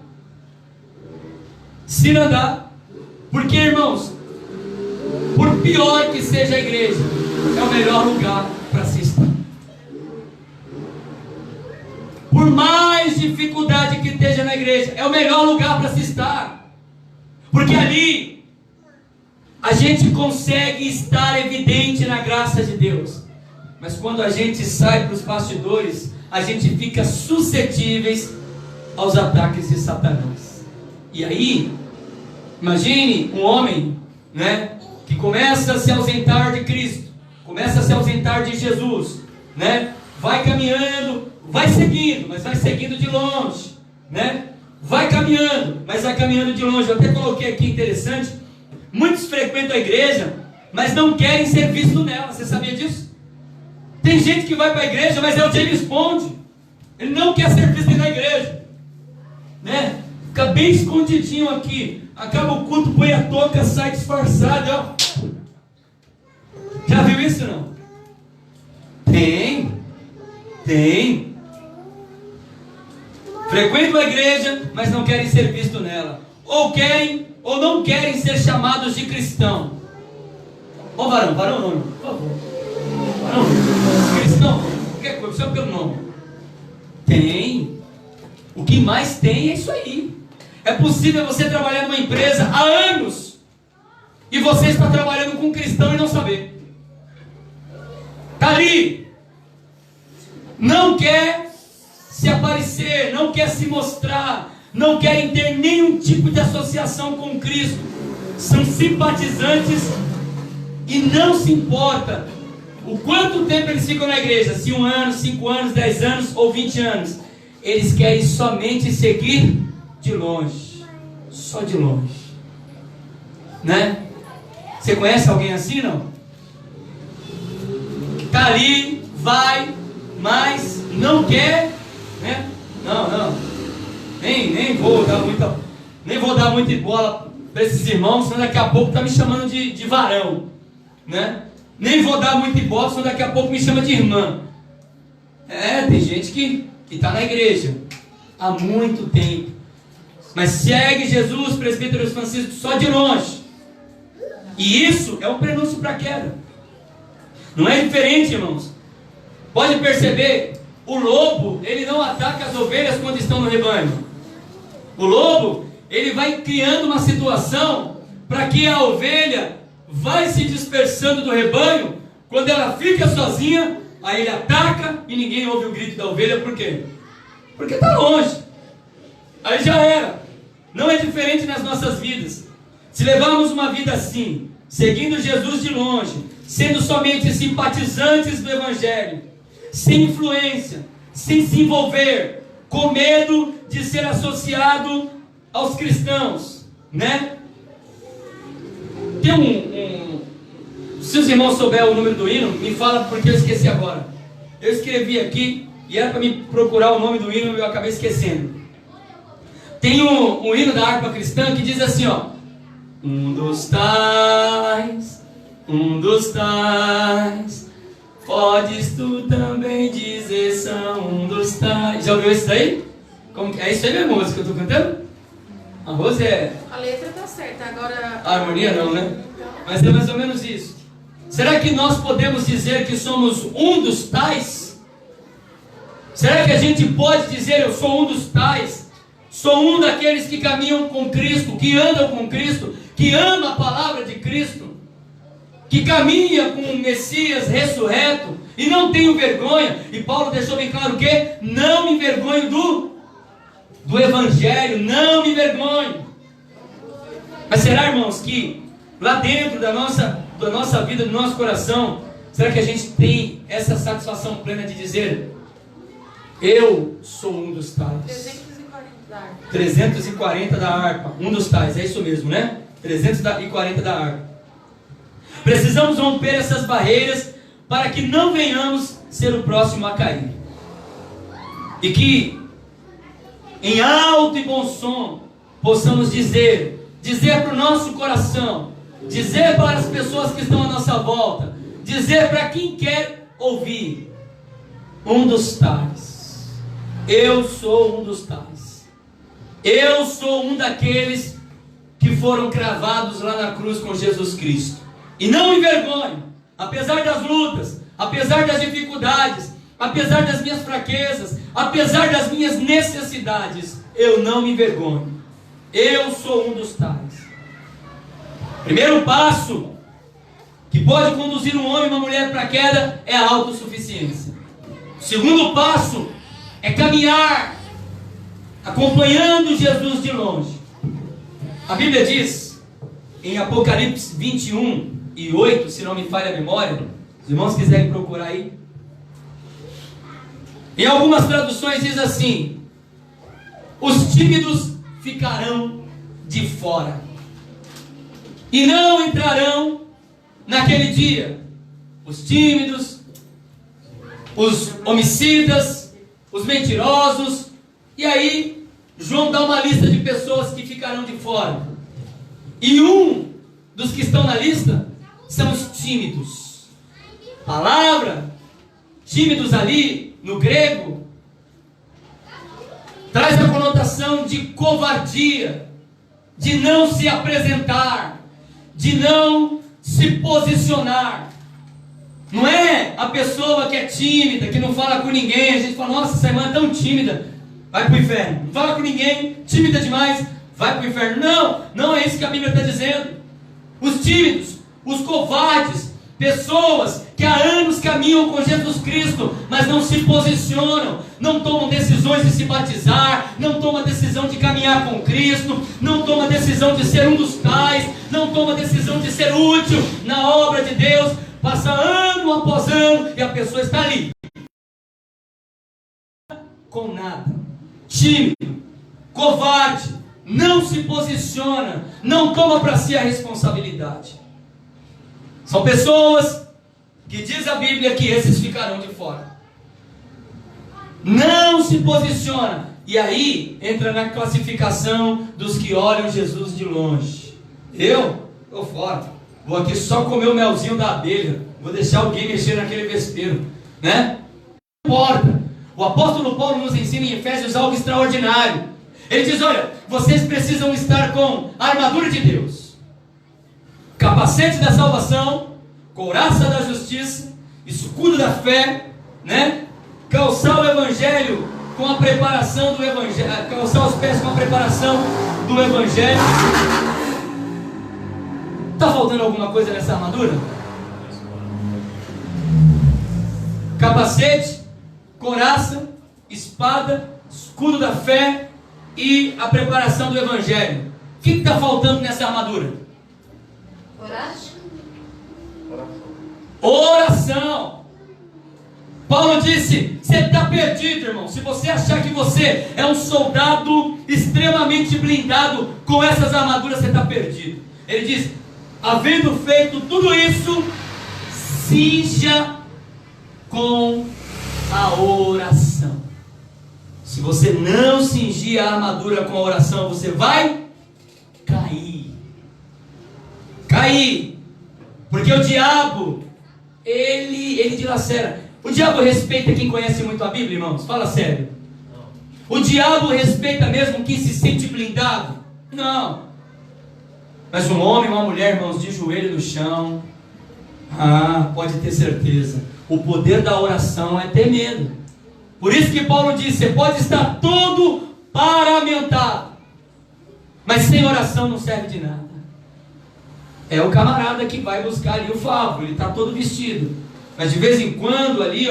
Porque, irmãos, por pior que seja a igreja, é o melhor lugar para se estar. Por mais dificuldade que esteja na igreja, é o melhor lugar para se estar. Porque ali a gente consegue estar evidente na graça de Deus. Mas quando a gente sai para os bastidores, a gente fica suscetíveis aos ataques de Satanás. E aí, imagine um homem, né, que começa a se ausentar de Cristo, começa a se ausentar de Jesus, né, vai caminhando, vai seguindo, mas vai seguindo de longe, né, vai caminhando, mas vai caminhando de longe. Eu até coloquei aqui interessante: muitos frequentam a igreja, mas não querem ser vistos nela. Você sabia disso? Tem gente que vai para a igreja, mas é o James Bond. Ele não quer ser visto na igreja, né? Fica bem escondidinho aqui. Acaba o culto, põe a touca, sai disfarçado, ó. Já viu isso não? Tem. Frequentam a igreja, mas não querem ser vistos nela. Ou querem, ou não querem ser chamados de cristão. Ó, varão nome, por favor. Varão, cristão, qualquer coisa, só pelo nome. Tem. O que mais tem é isso aí. É possível você trabalhar numa empresa há anos e você está trabalhando com um cristão e não saber. Está ali. Não quer se aparecer, não quer se mostrar, não querem ter nenhum tipo de associação com Cristo. São simpatizantes e não se importa o quanto tempo eles ficam na igreja, se 1 ano, 5 anos, 10 anos ou 20 anos. Eles querem somente seguir de longe, só de longe, né? Você conhece alguém assim, não? Está ali, vai, mas não quer, né? Não. Nem vou dar muita bola para esses irmãos, senão daqui a pouco está me chamando de varão, né? Nem vou dar muita bola, senão daqui a pouco me chama de irmã. Tem gente que está na igreja há muito tempo, mas segue Jesus, presbítero Francisco, só de longe. E isso é um prenúncio para a queda. Não é diferente, irmãos. Pode perceber, o lobo, ele não ataca as ovelhas quando estão no rebanho. O lobo, ele vai criando uma situação para que a ovelha vai se dispersando do rebanho. Quando ela fica sozinha, aí ele ataca e ninguém ouve o grito da ovelha. Por quê? Porque está longe. Aí já era. Não é diferente nas nossas vidas. Se levarmos uma vida assim, seguindo Jesus de longe, sendo somente simpatizantes do Evangelho, sem influência, sem se envolver, com medo de ser associado aos cristãos, né? Tem se os irmãos souberem o número do hino, me fala, porque eu esqueci agora. Eu escrevi aqui e era para me procurar o nome do hino e eu acabei esquecendo. Tem um hino da harpa cristã que diz assim, ó: um dos tais, podes tu também dizer, são um dos tais. Já ouviu isso daí? É isso aí mesmo, música que eu estou cantando? A Rose é... A letra tá certa, agora... A harmonia não, né? Mas é mais ou menos isso. Será que nós podemos dizer que somos um dos tais? Será que a gente pode dizer, eu sou um dos tais? Sou um daqueles que caminham com Cristo, que andam com Cristo, que ama a palavra de Cristo, que caminha com o Messias ressurreto e não tenho vergonha. E Paulo deixou bem claro que não me envergonho do Evangelho, não me envergonho. Mas será, irmãos, que lá dentro da nossa vida, do nosso coração, será que a gente tem essa satisfação plena de dizer, eu sou um dos tais? 340 da harpa, um dos tais, é isso mesmo, né? 340 da harpa. Precisamos romper essas barreiras para que não venhamos ser o próximo a cair. E que, em alto e bom som, possamos dizer para o nosso coração, dizer para as pessoas que estão à nossa volta, dizer para quem quer ouvir, um dos tais. Eu sou um dos tais. Eu sou um daqueles que foram cravados lá na cruz com Jesus Cristo. E não me envergonho, apesar das lutas, apesar das dificuldades, apesar das minhas fraquezas, apesar das minhas necessidades, eu não me envergonho. Eu sou um dos tais. Primeiro passo que pode conduzir um homem e uma mulher para a queda é a autossuficiência. Segundo passo é caminhar acompanhando Jesus de longe. A Bíblia diz em Apocalipse 21:8, se não me falha a memória, os irmãos quiserem procurar aí, em algumas traduções diz assim: os tímidos ficarão de fora e não entrarão naquele dia. Os tímidos, os homicidas, os mentirosos. E aí, João dá uma lista de pessoas que ficarão de fora. E um dos que estão na lista são os tímidos. Palavra, tímidos ali, no grego, traz a conotação de covardia, de não se apresentar, de não se posicionar. Não é a pessoa que é tímida, que não fala com ninguém. A gente fala, nossa, essa irmã é tão tímida, vai para o inferno. Não fala com ninguém, tímida demais, vai para o inferno. Não, não é isso que a Bíblia está dizendo. Os tímidos, os covardes, pessoas que há anos caminham com Jesus Cristo, mas não se posicionam, não tomam decisões de se batizar, não tomam decisão de caminhar com Cristo, não tomam decisão de ser um dos tais, não tomam decisão de ser útil na obra de Deus. Passa ano após ano e a pessoa está ali com nada, tímido, covarde, não se posiciona, não toma para si a responsabilidade. São pessoas que diz a Bíblia que esses ficarão de fora. Não se posiciona. E aí entra na classificação dos que olham Jesus de longe. Eu estou fora. Vou aqui só comer o melzinho da abelha. Vou deixar alguém mexer naquele vespeiro, né? Não importa. O apóstolo Paulo nos ensina em Efésios algo extraordinário. Ele diz, olha, vocês precisam estar com a armadura de Deus, capacete da salvação, couraça da justiça, escudo da fé, né? Calçar o evangelho com a preparação do evangelho, calçar os pés com a preparação do evangelho. Está faltando alguma coisa nessa armadura? Capacete, couraça, espada, escudo da fé e a preparação do evangelho. O que está faltando nessa armadura? Coragem. Oração. Paulo disse, você está perdido, irmão. Se você achar que você é um soldado extremamente blindado com essas armaduras, você está perdido. Ele diz, havendo feito tudo isso, cinja com a oração. Se você não cingir a armadura com a oração, você vai cair. Cair. Porque o diabo, ele dilacera. O diabo respeita quem conhece muito a Bíblia, irmãos? Fala sério. O diabo respeita mesmo quem se sente blindado? Não. Mas um homem, uma mulher, irmãos, de joelho no chão, pode ter certeza, o poder da oração é ter medo. Por isso que Paulo diz, você pode estar todo paramentado, mas sem oração não serve de nada. É o camarada que vai buscar ali o favor, ele está todo vestido, mas de vez em quando ali,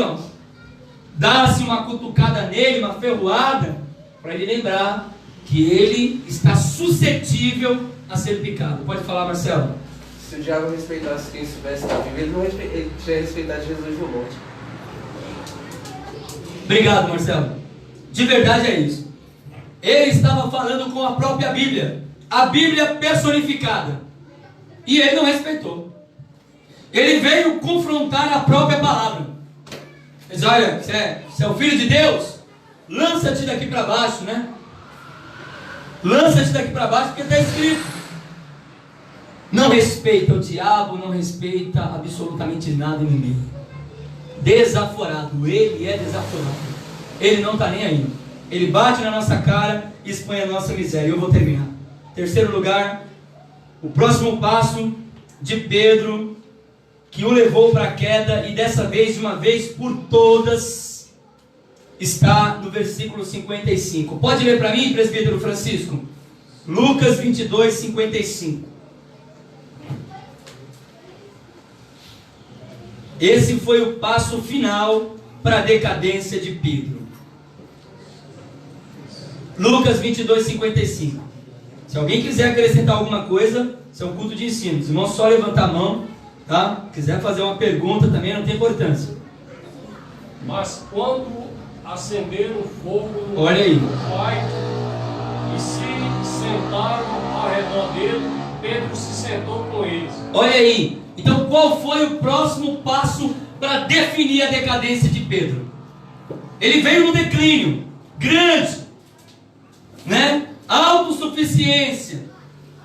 dá-se uma cutucada nele, uma ferroada, para ele lembrar que ele está suscetível a ser picado. Pode falar, Marcelo? Se o diabo respeitasse quem estivesse na Bíblia, ele tinha respeitado Jesus no monte. Obrigado, Marcelo. De verdade é isso. Ele estava falando com a própria Bíblia, a Bíblia personificada, e ele não respeitou. Ele veio confrontar a própria palavra. Ele diz, olha, você é o filho de Deus, lança-te daqui para baixo, né? Lança-te daqui para baixo, porque está escrito. Não respeita o diabo, não respeita absolutamente nada e ninguém. Desaforado, ele é desaforado. Ele não está nem aí. Ele bate na nossa cara e expõe a nossa miséria. Eu vou terminar. Terceiro lugar, o próximo passo de Pedro, que o levou para a queda, e dessa vez, de uma vez por todas, está no versículo 55. Pode ler para mim, presbítero Francisco? Lucas 22, 55. Esse foi o passo final para a decadência de Pedro. Lucas 22, 55. Se alguém quiser acrescentar alguma coisa, isso é um culto de ensino. Os irmãos só levantar a mão, tá? Quiser fazer uma pergunta também, não tem importância. Mas quando acenderam o fogo no Olha aí. quarto e se sentaram ao redor dele, Pedro se sentou com eles. Olha aí. Então qual foi o próximo passo para definir a decadência de Pedro. Ele veio no declínio grande, né? Autossuficiência.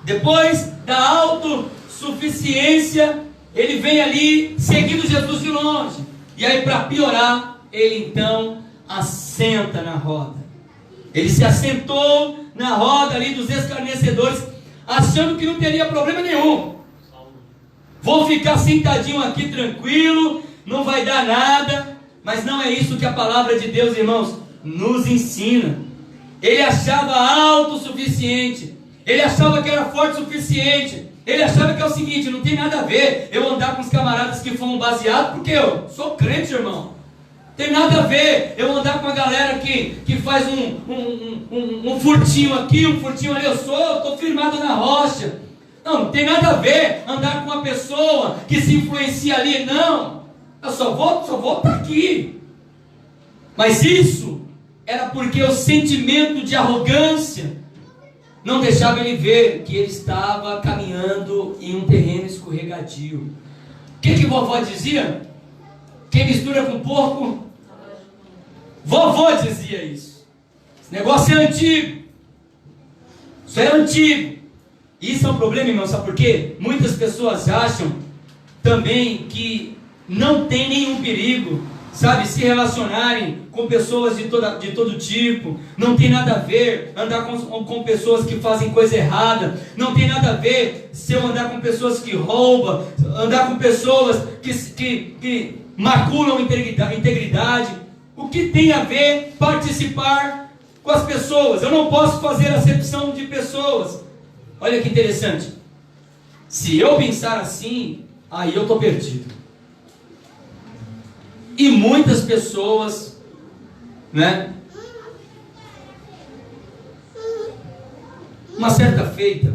Depois da autossuficiência, ele vem ali seguindo Jesus de longe. E aí, para piorar, ele então assenta na roda. Ele se assentou na roda ali dos escarnecedores, achando que não teria problema nenhum. Vou ficar sentadinho aqui tranquilo, não vai dar nada. Mas não é isso que a palavra de Deus, irmãos, nos ensina. Ele achava autossuficiente, ele achava que era forte o suficiente, ele achava que é o seguinte: não tem nada a ver eu andar com os camaradas que fumam baseado, porque eu sou crente, irmão. Tem nada a ver eu andar com a galera que faz um furtinho aqui, um furtinho ali. Eu estou firmado na rocha. Não tem nada a ver andar com uma pessoa que se influencia ali. Não, eu só vou estar aqui. Mas isso era porque o sentimento de arrogância não deixava ele ver que ele estava caminhando em um terreno escorregadio. O que vovó dizia? Quem mistura com porco? Vovó dizia isso. Esse negócio é antigo. Isso é antigo. Isso é um problema, irmão, sabe por quê? Muitas pessoas acham também que não tem nenhum perigo, sabe, se relacionarem com pessoas de todo tipo. Não tem nada a ver andar com pessoas que fazem coisa errada. Não tem nada a ver se eu andar com pessoas que roubam, andar com pessoas que maculam a integridade. O que tem a ver participar com as pessoas? Eu não posso fazer acepção de pessoas. Olha que interessante. Se eu pensar assim, aí eu estou perdido. E muitas pessoas, né? Uma certa feita,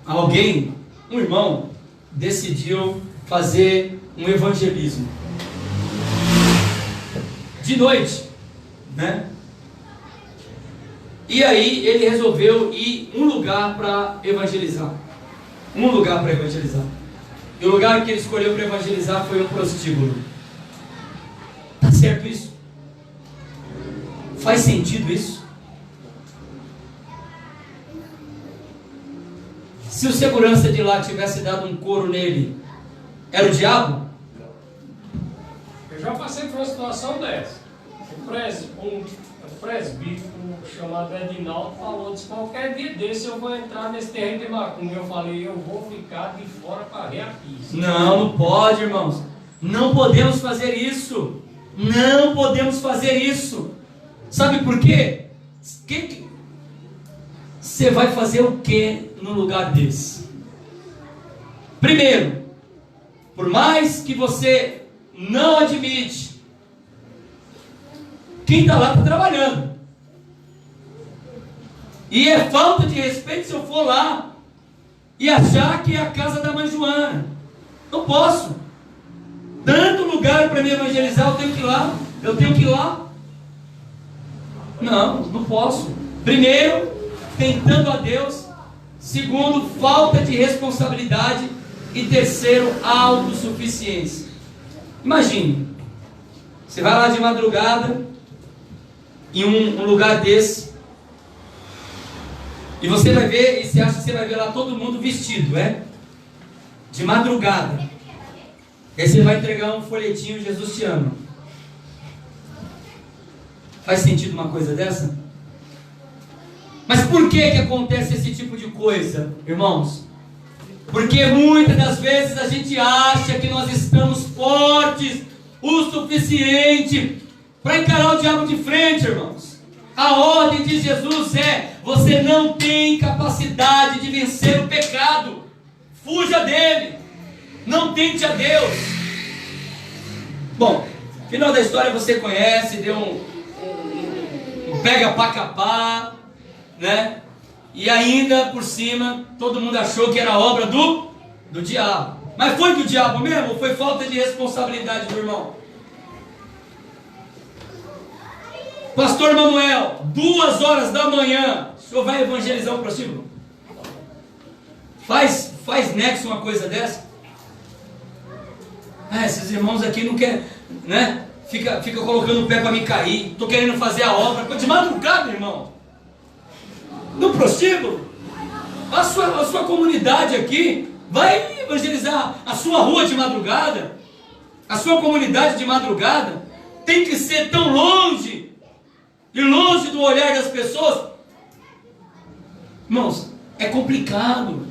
alguém, um irmão, decidiu fazer um evangelismo de noite, né? E aí ele resolveu ir um lugar para evangelizar. E o lugar que ele escolheu para evangelizar foi um prostíbulo. Tá certo isso? Faz sentido isso? Se o segurança de lá tivesse dado um couro nele, era o diabo? Eu já passei por uma situação dessa. Um presbítero chamado Edinaldo falou: disse, qualquer dia desse eu vou entrar nesse terreno de macumba. Eu falei: eu vou ficar de fora para ver a pista. Não pode, irmãos. Não podemos fazer isso. Não podemos fazer isso. Sabe por quê? Você vai fazer o que no lugar desse? Primeiro, por mais que você não admite, quem está lá está trabalhando. E é falta de respeito se eu for lá e achar que é a casa da mãe Joana. Não posso. Tanto lugar para me evangelizar, eu tenho que ir lá. Não posso. Primeiro, tentando a Deus. Segundo, falta de responsabilidade. E terceiro, autossuficiência. Imagine, você vai lá de madrugada em um lugar desse, e você vai ver, e você acha que você vai ver lá todo mundo vestido, de madrugada. E aí você vai entregar um folhetinho: Jesus te ama. Faz sentido uma coisa dessa? Mas por que acontece esse tipo de coisa, irmãos? Porque muitas das vezes a gente acha que nós estamos fortes o suficiente para encarar o diabo de frente, irmãos. A ordem de Jesus é: você não tem capacidade de vencer o pecado. Fuja dele. Não tente a Deus. Bom, final da história você conhece. Deu um pega pra capar, né? E ainda por cima todo mundo achou que era obra do diabo. Mas foi do diabo mesmo ou foi falta de responsabilidade do irmão? Pastor Manuel, 2 horas da manhã, o senhor vai evangelizar um prostíbulo? Faz nexo uma coisa dessa? Esses irmãos aqui não querem, né? Fica colocando o pé para me cair. Estou querendo fazer a obra. De madrugada, irmão. No prostíbulo. A sua comunidade aqui vai evangelizar a sua rua de madrugada. A sua comunidade de madrugada tem que ser tão longe e longe do olhar das pessoas. Irmãos, é complicado.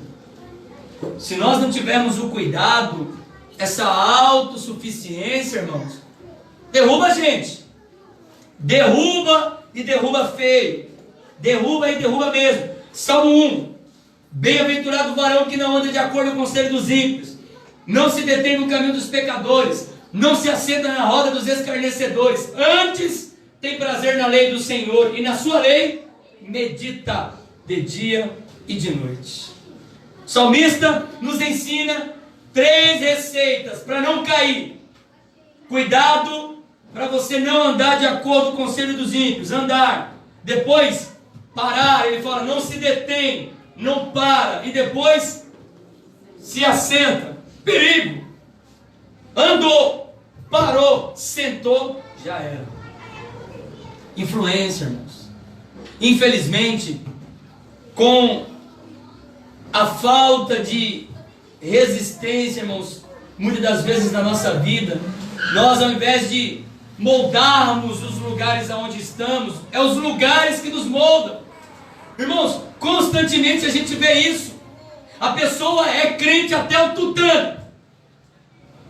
Se nós não tivermos o cuidado, essa autossuficiência, irmãos, derruba a gente. Derruba e derruba feio. Derruba e derruba mesmo. Salmo 1. Bem-aventurado o varão que não anda de acordo com o conselho dos ímpios, não se detém no caminho dos pecadores, não se assenta na roda dos escarnecedores. Antes tem prazer na lei do Senhor, e na sua lei medita de dia e de noite. O salmista nos ensina 3 receitas para não cair. Cuidado para você não andar de acordo com o conselho dos ímpios. Andar. Depois, parar. Ele fala, não se detém, não para. E depois, se assenta. Perigo. Andou, parou, sentou, já era. Influência, irmãos. Infelizmente, com a falta de resistência, irmãos, muitas das vezes na nossa vida, nós, ao invés de moldarmos os lugares aonde estamos, é os lugares que nos moldam. Irmãos, constantemente a gente vê isso. A pessoa é crente até o tutano,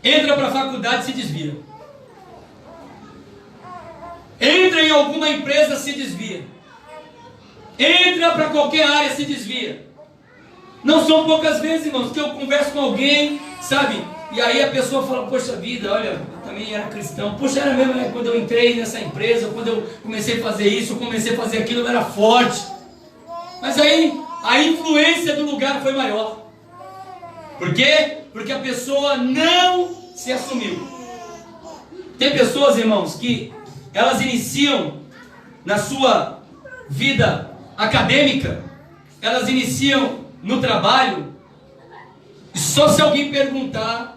entra para a faculdade e se desvia, entra em alguma empresa, se desvia, entra para qualquer área, se desvia. Não são poucas vezes, irmãos, que eu converso com alguém, sabe, e aí a pessoa fala, poxa vida, olha, eu também era cristão. Poxa, era mesmo, né? Quando eu entrei nessa empresa, quando eu comecei a fazer isso, eu comecei a fazer aquilo, eu era forte. Mas aí, a influência do lugar foi maior. Por quê? Porque a pessoa não se assumiu. Tem pessoas, irmãos, que elas iniciam na sua vida acadêmica, elas iniciam no trabalho, e só se alguém perguntar,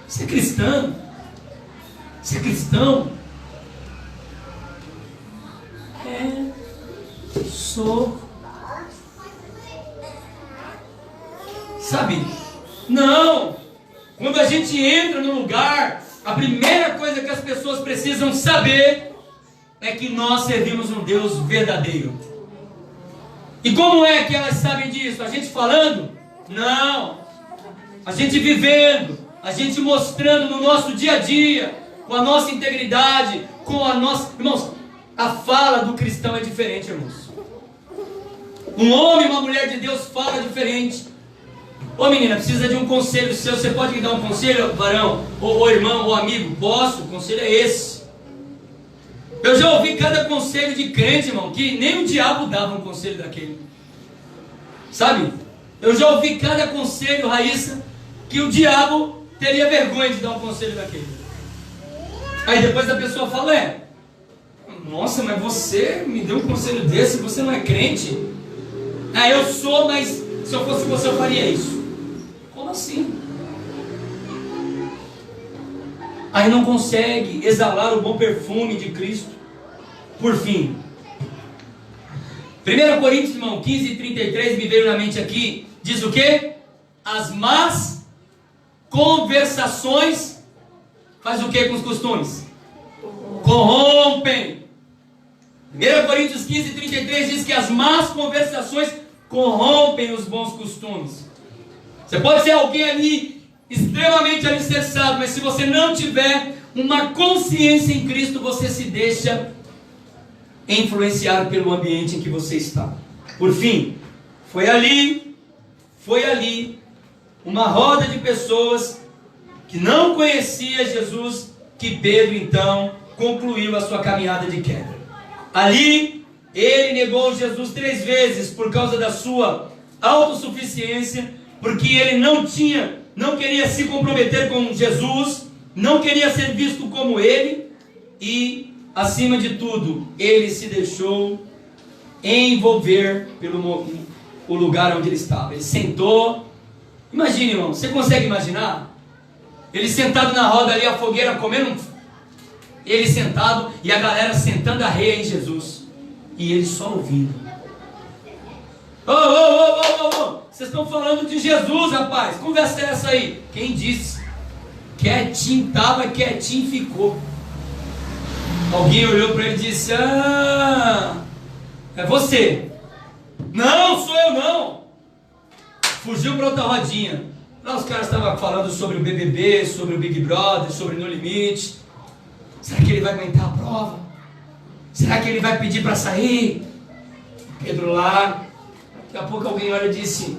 você é cristão? Você é cristão? Sou. Sabe? Não! Quando a gente entra no lugar, a primeira coisa que as pessoas precisam saber é que nós servimos um Deus verdadeiro. E como é que elas sabem disso? A gente falando? Não! A gente vivendo, a gente mostrando no nosso dia a dia, com a nossa integridade, com a nossa... Irmãos, a fala do cristão é diferente, irmãos. Um homem e uma mulher de Deus fala diferente. Ô menina, precisa de um conselho seu, você pode me dar um conselho, varão, ou irmão, ou amigo? Posso, o conselho é esse. Eu já ouvi cada conselho de crente, irmão, que nem o diabo dava um conselho daquele. Sabe? Eu já ouvi cada conselho, Raíssa, que o diabo teria vergonha de dar um conselho daquele. Aí depois a pessoa fala, nossa, mas você me deu um conselho desse, você não é crente? Eu sou, mas se eu fosse você eu faria isso. Como assim? Aí não consegue exalar o bom perfume de Cristo. Por fim, 1 Coríntios, irmão, 15:33 me veio na mente aqui, diz o quê? As más conversações faz o que com os costumes? Corrompem. 1 Coríntios 15:33 diz que as más conversações corrompem os bons costumes. Você pode ser alguém ali extremamente alicerçado, mas se você não tiver uma consciência em Cristo, você se deixa influenciar pelo ambiente em que você está. Por fim, foi ali uma roda de pessoas que não conhecia Jesus, que Pedro então concluiu a sua caminhada de queda. Ali ele negou Jesus 3 vezes por causa da sua autossuficiência, porque ele não queria se comprometer com Jesus, não queria ser visto como ele, e acima de tudo, ele se deixou envolver pelo o lugar onde ele estava. Ele sentou. Imagine, irmão, você consegue imaginar? Ele sentado na roda ali, a fogueira comendo, ele sentado e a galera sentando a reia em Jesus. E ele só ouvindo. Ô, vocês estão falando de Jesus, rapaz. Conversa é essa aí? Quem disse? Quietinho estava, quietinho ficou. Alguém olhou para ele e disse: ah, é você. Não, sou eu não. Fugiu para outra rodinha. Lá os caras estavam falando sobre o BBB, sobre o Big Brother, sobre No Limite. Será que ele vai aguentar a prova? Será que ele vai pedir para sair? Pedro lá. Daqui a pouco alguém olha e disse: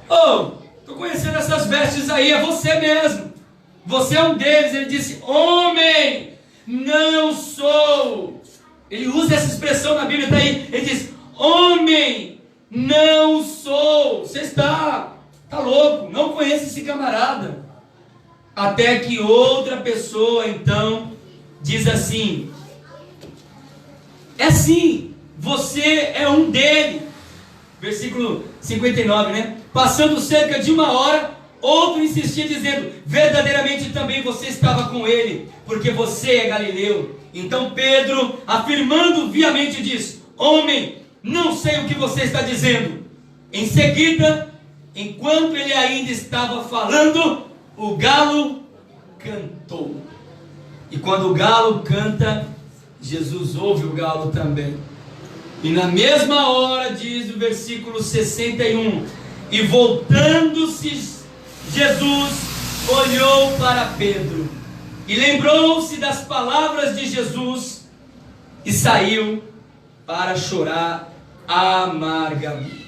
ô, tô conhecendo essas vestes aí, é você mesmo. Você é um deles. Ele disse: homem, não sou. Ele usa essa expressão na Bíblia, tá aí. Ele diz: homem, não sou. Você está louco, não conhece esse camarada. Até que outra pessoa então diz assim: é assim, você é um dele. Versículo 59, né? Passando cerca de 1 hora, outro insistia dizendo: verdadeiramente também você estava com ele, porque você é galileu. Então Pedro, afirmando viamente, diz: homem, não sei o que você está dizendo. Em seguida, enquanto ele ainda estava falando, o galo cantou. E quando o galo canta, Jesus ouve o galo também. E na mesma hora, diz o versículo 61, e voltando-se Jesus olhou para Pedro e lembrou-se das palavras de Jesus e saiu para chorar amargamente.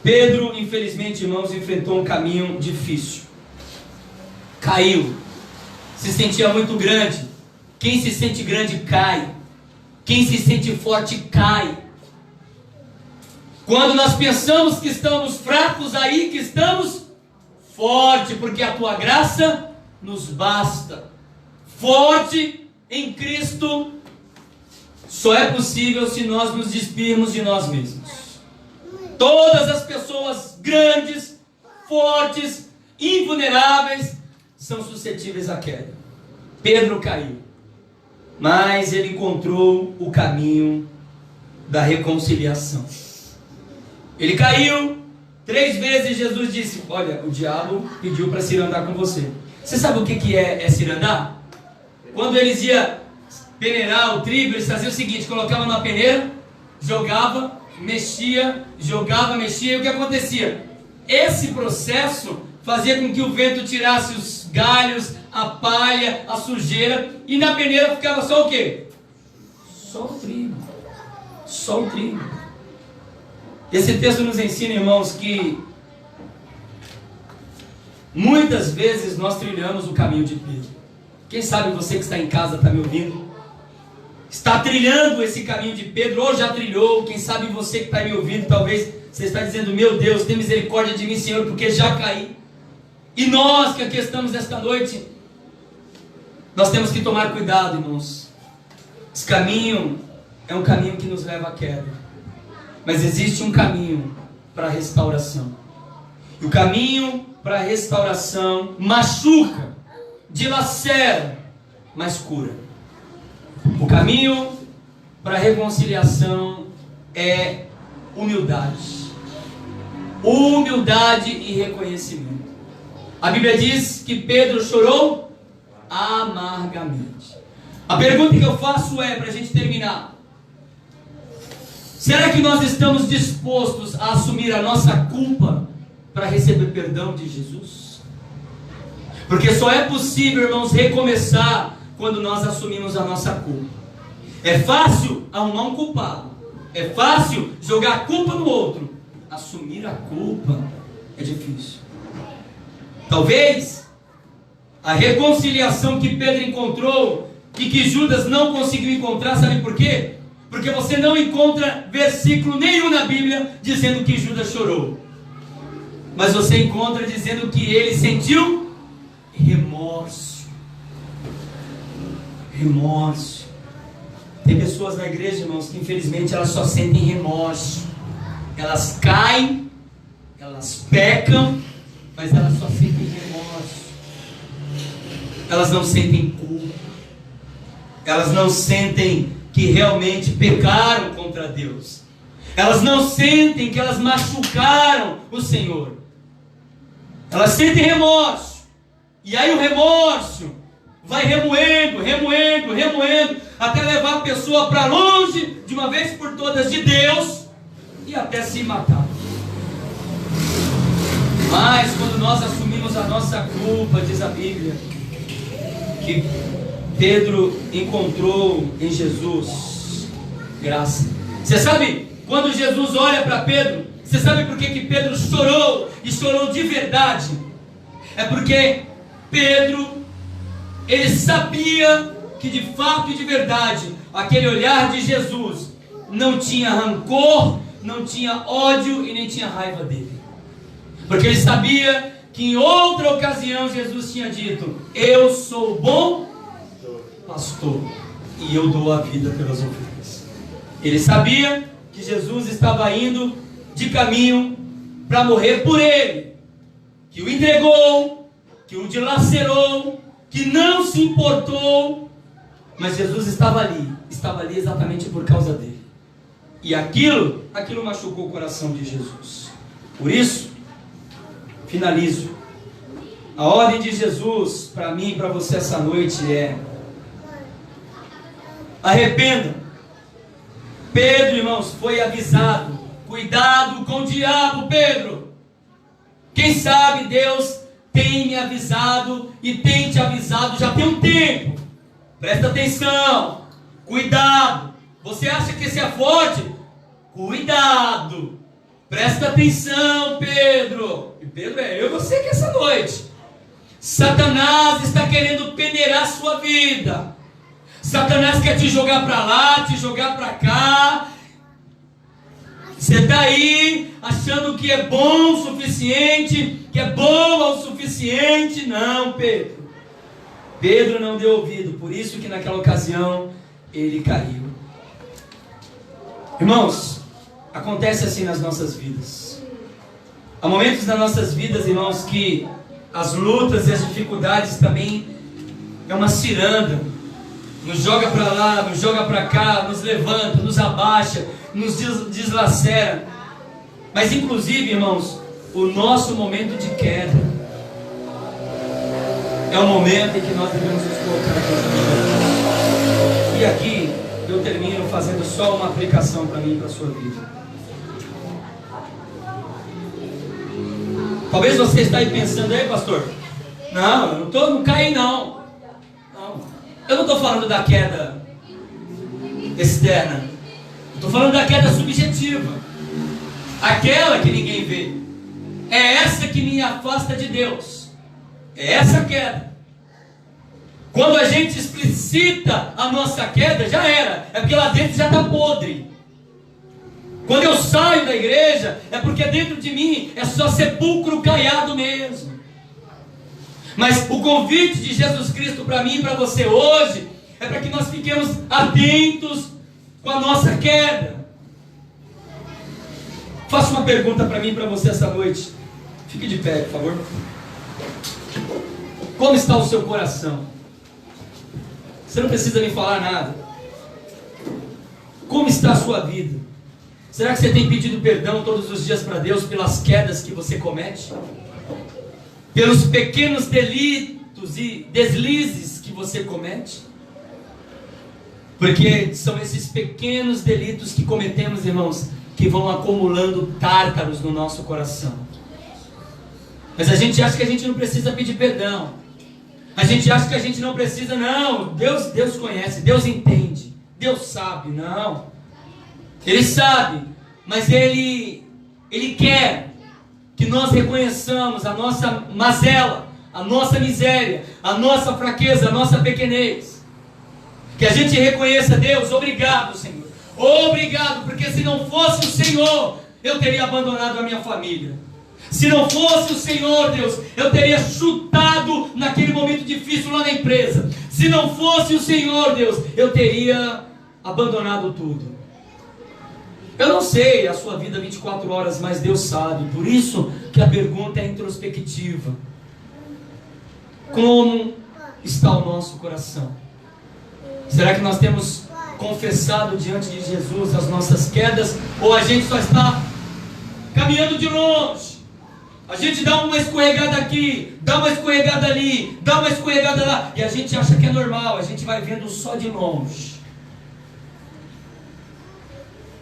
Pedro, infelizmente, irmãos, enfrentou um caminho difícil. Caiu. Se sentia muito grande. Quem se sente grande cai. Quem se sente forte cai. Quando nós pensamos que estamos fracos, aí que estamos forte, porque a tua graça nos basta. Forte em Cristo só é possível se nós nos despirmos de nós mesmos. Todas as pessoas grandes, fortes, invulneráveis são suscetíveis à queda. Pedro caiu, mas ele encontrou o caminho da reconciliação. Ele caiu 3 vezes. Jesus disse: olha, o diabo pediu para cirandar com você. Você sabe o que é cirandar? Quando eles iam peneirar o trigo, eles faziam o seguinte: colocavam na peneira, jogava, mexia, jogava, mexia. E o que acontecia? Esse processo fazia com que o vento tirasse os galhos, a palha, a sujeira, e na peneira ficava só o quê? Só o trigo. Só o trigo. Esse texto nos ensina, irmãos, que muitas vezes nós trilhamos o caminho de Pedro. Quem sabe você que está em casa está me ouvindo, está trilhando esse caminho de Pedro, ou já trilhou. Quem sabe você que está me ouvindo, talvez você está dizendo: meu Deus, tem misericórdia de mim, Senhor, porque já caí. E nós que aqui estamos esta noite, nós temos que tomar cuidado, irmãos. Esse caminho é um caminho que nos leva à queda. Mas existe um caminho para a restauração. E o caminho para a restauração machuca, dilacera, mas cura. O caminho para a reconciliação é humildade. Humildade e reconhecimento. A Bíblia diz que Pedro chorou amargamente. A pergunta que eu faço é, para a gente terminar: será que nós estamos dispostos a assumir a nossa culpa para receber perdão de Jesus? Porque só é possível, irmãos, recomeçar quando nós assumimos a nossa culpa. É fácil arrumar um culpado. É fácil jogar a culpa no outro. Assumir a culpa é difícil. Talvez a reconciliação que Pedro encontrou e que Judas não conseguiu encontrar, sabe por quê? Porque você não encontra versículo nenhum na Bíblia dizendo que Judas chorou. Mas você encontra dizendo que ele sentiu remorso. Remorso. Tem pessoas na igreja, irmãos, que infelizmente elas só sentem remorso. Elas caem elas pecam, mas elas só sentem remorso. Elas não sentem culpa. Elas não sentem que realmente pecaram contra Deus. Elas não sentem que elas machucaram o Senhor. Elas sentem remorso. E aí o remorso vai remoendo, até levar a pessoa para longe, de uma vez por todas, de Deus, e até se matar. Mas quando nós assumimos a nossa culpa, diz a Bíblia, que Pedro encontrou em Jesus graça. Você sabe, quando Jesus olha para Pedro, você sabe por que Pedro chorou, e chorou de verdade? É porque Pedro, ele sabia que de fato e de verdade, aquele olhar de Jesus não tinha rancor, não tinha ódio e nem tinha raiva dele. Porque ele sabia que em outra ocasião Jesus tinha dito: eu sou o bom pastor e eu dou a vida pelas ovelhas. Ele sabia que Jesus estava indo de caminho para morrer por ele, que o entregou, que o dilacerou, que não se importou, mas Jesus estava ali exatamente por causa dele. E aquilo machucou o coração de Jesus. Por isso, finalizo. A ordem de Jesus para mim e para você essa noite é: arrependam. Pedro, irmãos, foi avisado: cuidado com o diabo, Pedro. Quem sabe Deus tem me avisado e tem te avisado já tem um tempo. Presta atenção, cuidado. Você acha que esse é forte? Cuidado. Presta atenção, Pedro. E Pedro é eu e você que essa noite. Satanás está querendo peneirar a sua vida. Satanás quer te jogar para lá, te jogar para cá. Você está aí achando que é bom o suficiente, que é bom o suficiente. Não, Pedro. Pedro não deu ouvido, por isso que naquela ocasião ele caiu. Irmãos, acontece assim nas nossas vidas. Há momentos nas nossas vidas, irmãos, que as lutas e as dificuldades também é uma ciranda. Nos joga para lá, nos joga para cá, nos levanta, nos abaixa, nos deslacera. Mas inclusive, irmãos, o nosso momento de queda é o momento em que nós devemos nos colocar aqui. E aqui eu termino fazendo só uma aplicação para mim e para a sua vida. Talvez você está aí pensando: ei, pastor, não, eu não caí não. Eu não estou falando da queda externa, estou falando da queda subjetiva, aquela que ninguém vê. É essa que me afasta de Deus. É essa queda. Quando a gente explicita a nossa queda, já era. É porque lá dentro já está podre. Quando eu saio da igreja, é porque dentro de mim é só sepulcro caiado mesmo. Mas o convite de Jesus Cristo para mim e para você hoje é para que nós fiquemos atentos com a nossa queda. Faço uma pergunta para mim e para você essa noite. Fique de pé, por favor. Como está o seu coração? Você não precisa me falar nada. Como está a sua vida? Será que você tem pedido perdão todos os dias para Deus pelas quedas que você comete? Pelos pequenos delitos e deslizes que você comete? Porque são esses pequenos delitos que cometemos, irmãos, que vão acumulando tártaros no nosso coração. Mas a gente acha que a gente não precisa pedir perdão. A gente acha que a gente não precisa, não. Deus conhece, Deus entende, Deus sabe, não. Ele sabe, mas Ele quer que nós reconheçamos a nossa mazela, a nossa miséria, a nossa fraqueza, a nossa pequenez. Que a gente reconheça: Deus, obrigado, Senhor. Obrigado, porque se não fosse o Senhor, eu teria abandonado a minha família. Se não fosse o Senhor, Deus, eu teria chutado naquele momento difícil lá na empresa. Se não fosse o Senhor, Deus, eu teria abandonado tudo. Eu não sei a sua vida 24 horas, mas Deus sabe. Por isso que a pergunta é introspectiva. Como está o nosso coração? Será que nós temos confessado diante de Jesus as nossas quedas? Ou a gente só está caminhando de longe? A gente dá uma escorregada aqui, dá uma escorregada ali, dá uma escorregada lá, e a gente acha que é normal, a gente vai vendo só de longe.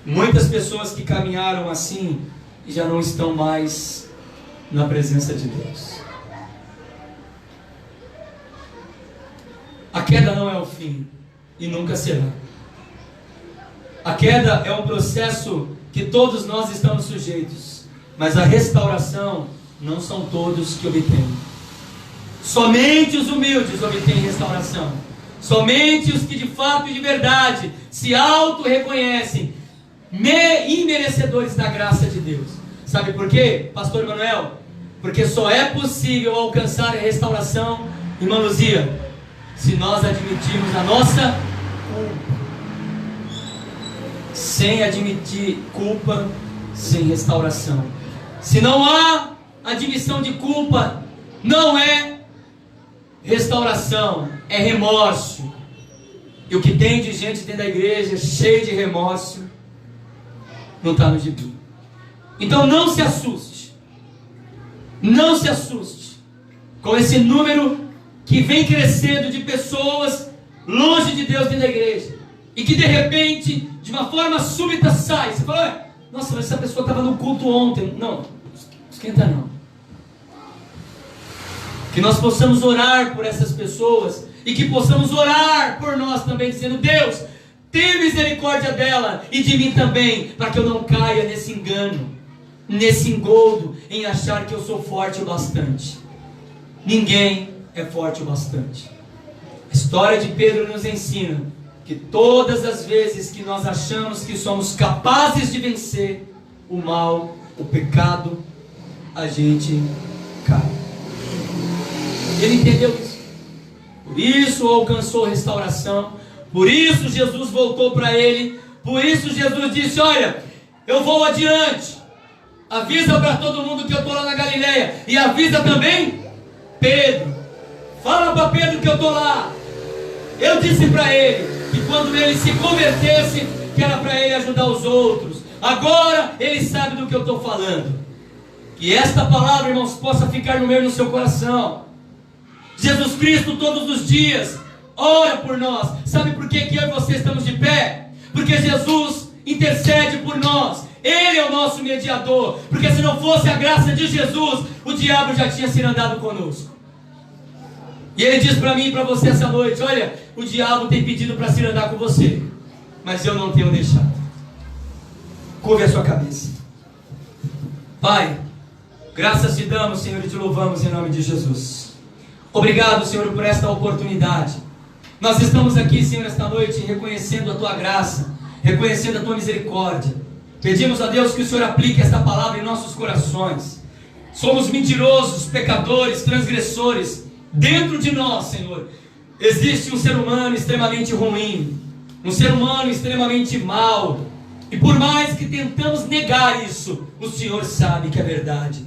Muitas pessoas que caminharam assim já não estão mais na presença de Deus. A queda não é o fim e nunca será. A queda é um processo que todos nós estamos sujeitos, mas a restauração não são todos que obtêm. Somente os humildes obtêm restauração. Somente os que de fato e de verdade se auto-reconhecem imerecedores da graça de Deus. Sabe por quê, pastor Emanuel? Porque só é possível alcançar a restauração, irmã Luzia, se nós admitirmos a nossa culpa. Sem admitir culpa, sem restauração. Se não há admissão de culpa, não é restauração, é remorso. E o que tem de gente dentro da igreja cheio de remorso não está no gibi. Então não se assuste. Não se assuste com esse número que vem crescendo de pessoas longe de Deus dentro da igreja. E que de repente, de uma forma súbita, sai. Você fala, nossa, mas essa pessoa estava no culto ontem. Não, esquenta não. Que nós possamos orar por essas pessoas e que possamos orar por nós também, dizendo, Deus, tenha misericórdia dela e de mim também, para que eu não caia nesse engano, nesse engodo, em achar que eu sou forte o bastante. Ninguém é forte o bastante. A história de Pedro nos ensina que todas as vezes que nós achamos que somos capazes de vencer o mal, o pecado, a gente cai. Ele entendeu isso. Por isso alcançou restauração. Por isso Jesus voltou para ele. Por isso Jesus disse, olha, eu vou adiante. Avisa para todo mundo que eu estou lá na Galileia. E avisa também Pedro. Fala para Pedro que eu estou lá. Eu disse para ele que quando ele se convertesse, que era para ele ajudar os outros. Agora ele sabe do que eu estou falando. Que esta palavra, irmãos, possa ficar no meu e no seu coração. Jesus Cristo todos os dias ora por nós. Sabe por que eu e você estamos de pé? Porque Jesus intercede por nós. Ele é o nosso mediador. Porque se não fosse a graça de Jesus, o diabo já tinha sido andado conosco. E ele diz para mim e para você essa noite, olha, o diabo tem pedido para se andar com você, mas eu não tenho deixado. Curve a sua cabeça. Pai, graças te damos, Senhor, e te louvamos em nome de Jesus. Obrigado, Senhor, por esta oportunidade. Nós estamos aqui, Senhor, esta noite reconhecendo a tua graça, reconhecendo a tua misericórdia. Pedimos a Deus que o Senhor aplique esta palavra em nossos corações. Somos mentirosos, pecadores, transgressores. Dentro de nós, Senhor, existe um ser humano extremamente ruim, um ser humano extremamente mau. E por mais que tentamos negar isso, o Senhor sabe que é verdade.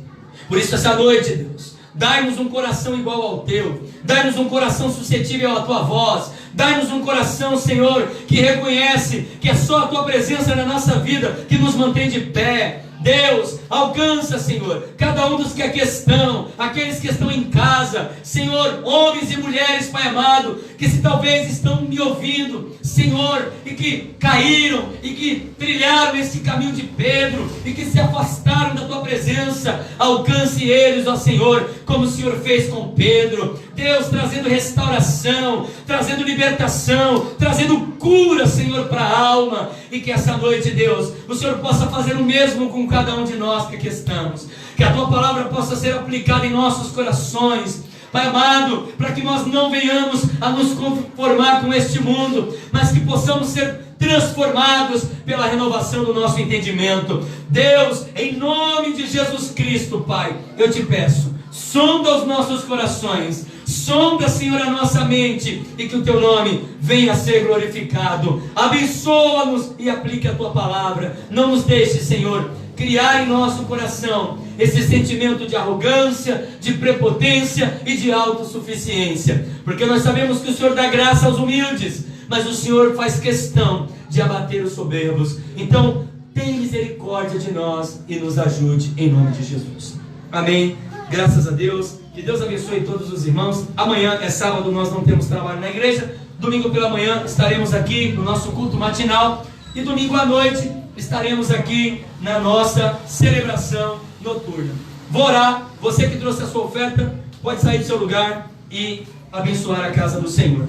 Por isso essa noite, Deus, dai-nos um coração igual ao teu. Dai-nos um coração suscetível à tua voz. Dai-nos um coração, Senhor, que reconhece que é só a tua presença na nossa vida que nos mantém de pé. Deus, alcança, Senhor, cada um dos que aqui estão, aqueles que estão em casa, Senhor, homens e mulheres, Pai amado, que se talvez estão me ouvindo, Senhor, e que caíram, e que trilharam esse caminho de Pedro, e que se afastaram da tua presença, alcance eles, ó Senhor, como o Senhor fez com Pedro. Deus, trazendo restauração, trazendo libertação, trazendo cura, Senhor, para a alma, e que essa noite, Deus, o Senhor possa fazer o mesmo com cada um de nós que aqui estamos, que a tua palavra possa ser aplicada em nossos corações, Pai amado, para que nós não venhamos a nos conformar com este mundo, mas que possamos ser transformados pela renovação do nosso entendimento. Deus, em nome de Jesus Cristo, Pai, eu te peço, sonda os nossos corações, Sonda, Senhor, a nossa mente e que o Teu nome venha a ser glorificado. Abençoa-nos e aplique a Tua palavra. Não nos deixe, Senhor, criar em nosso coração esse sentimento de arrogância, de prepotência e de autossuficiência, porque nós sabemos que o Senhor dá graça aos humildes, mas o Senhor faz questão de abater os soberbos. Então, tem misericórdia de nós e nos ajude em nome de Jesus. Amém. Graças a Deus. Que Deus abençoe todos os irmãos. Amanhã é sábado, nós não temos trabalho na igreja. Domingo pela manhã estaremos aqui no nosso culto matinal. E domingo à noite estaremos aqui na nossa celebração noturna. Vou orar. Você que trouxe a sua oferta pode sair do seu lugar e abençoar a casa do Senhor.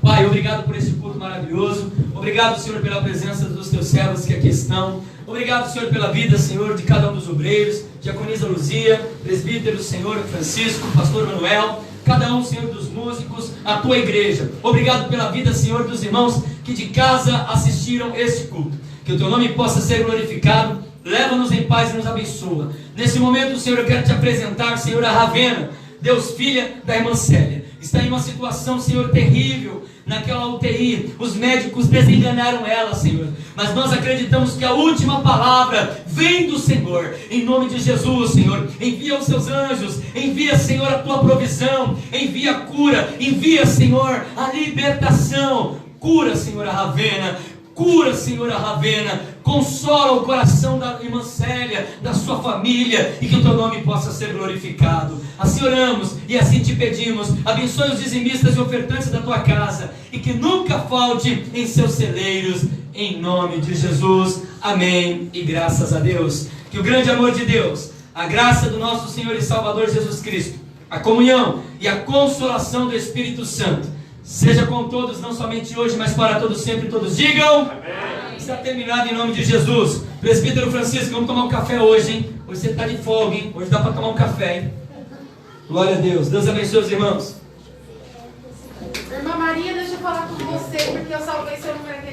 Pai, obrigado por esse culto maravilhoso. Obrigado, Senhor, pela presença dos teus servos que aqui estão. Obrigado, Senhor, pela vida, Senhor, de cada um dos obreiros, diaconisa Luzia, presbítero, Senhor, Francisco, pastor Manuel, cada um, Senhor, dos músicos, a tua igreja. Obrigado pela vida, Senhor, dos irmãos que de casa assistiram este culto. Que o teu nome possa ser glorificado. Leva-nos em paz e nos abençoa. Nesse momento, Senhor, eu quero te apresentar, Senhor, a Ravena, Deus, filha da irmã Célia. Está em uma situação, Senhor, terrível naquela UTI. Os médicos desenganaram ela, Senhor, mas nós acreditamos que a última palavra vem do Senhor. Em nome de Jesus, Senhor, envia os seus anjos, envia, Senhor, a tua provisão, envia a cura, envia, Senhor, a libertação. Cura, Senhor, a Ravena. Cura, Senhor, a Ravena. Consola o coração da irmã Célia, da sua família, e que o teu nome possa ser glorificado. Assim oramos e assim te pedimos. Abençoe os dizimistas e ofertantes da tua casa, e que nunca falte em seus celeiros, em nome de Jesus. Amém e graças a Deus. Que o grande amor de Deus, a graça do nosso Senhor e Salvador Jesus Cristo, a comunhão e a consolação do Espírito Santo seja com todos, não somente hoje, mas para todos sempre. Todos digam amém. Está terminado em nome de Jesus. Presbítero Francisco, vamos tomar um café hoje, hein? Hoje você está de folga, hein? Hoje dá para tomar um café, hein? Glória a Deus. Deus abençoe os irmãos. Irmã Maria, deixa eu falar com você, porque eu salvei seu número aqui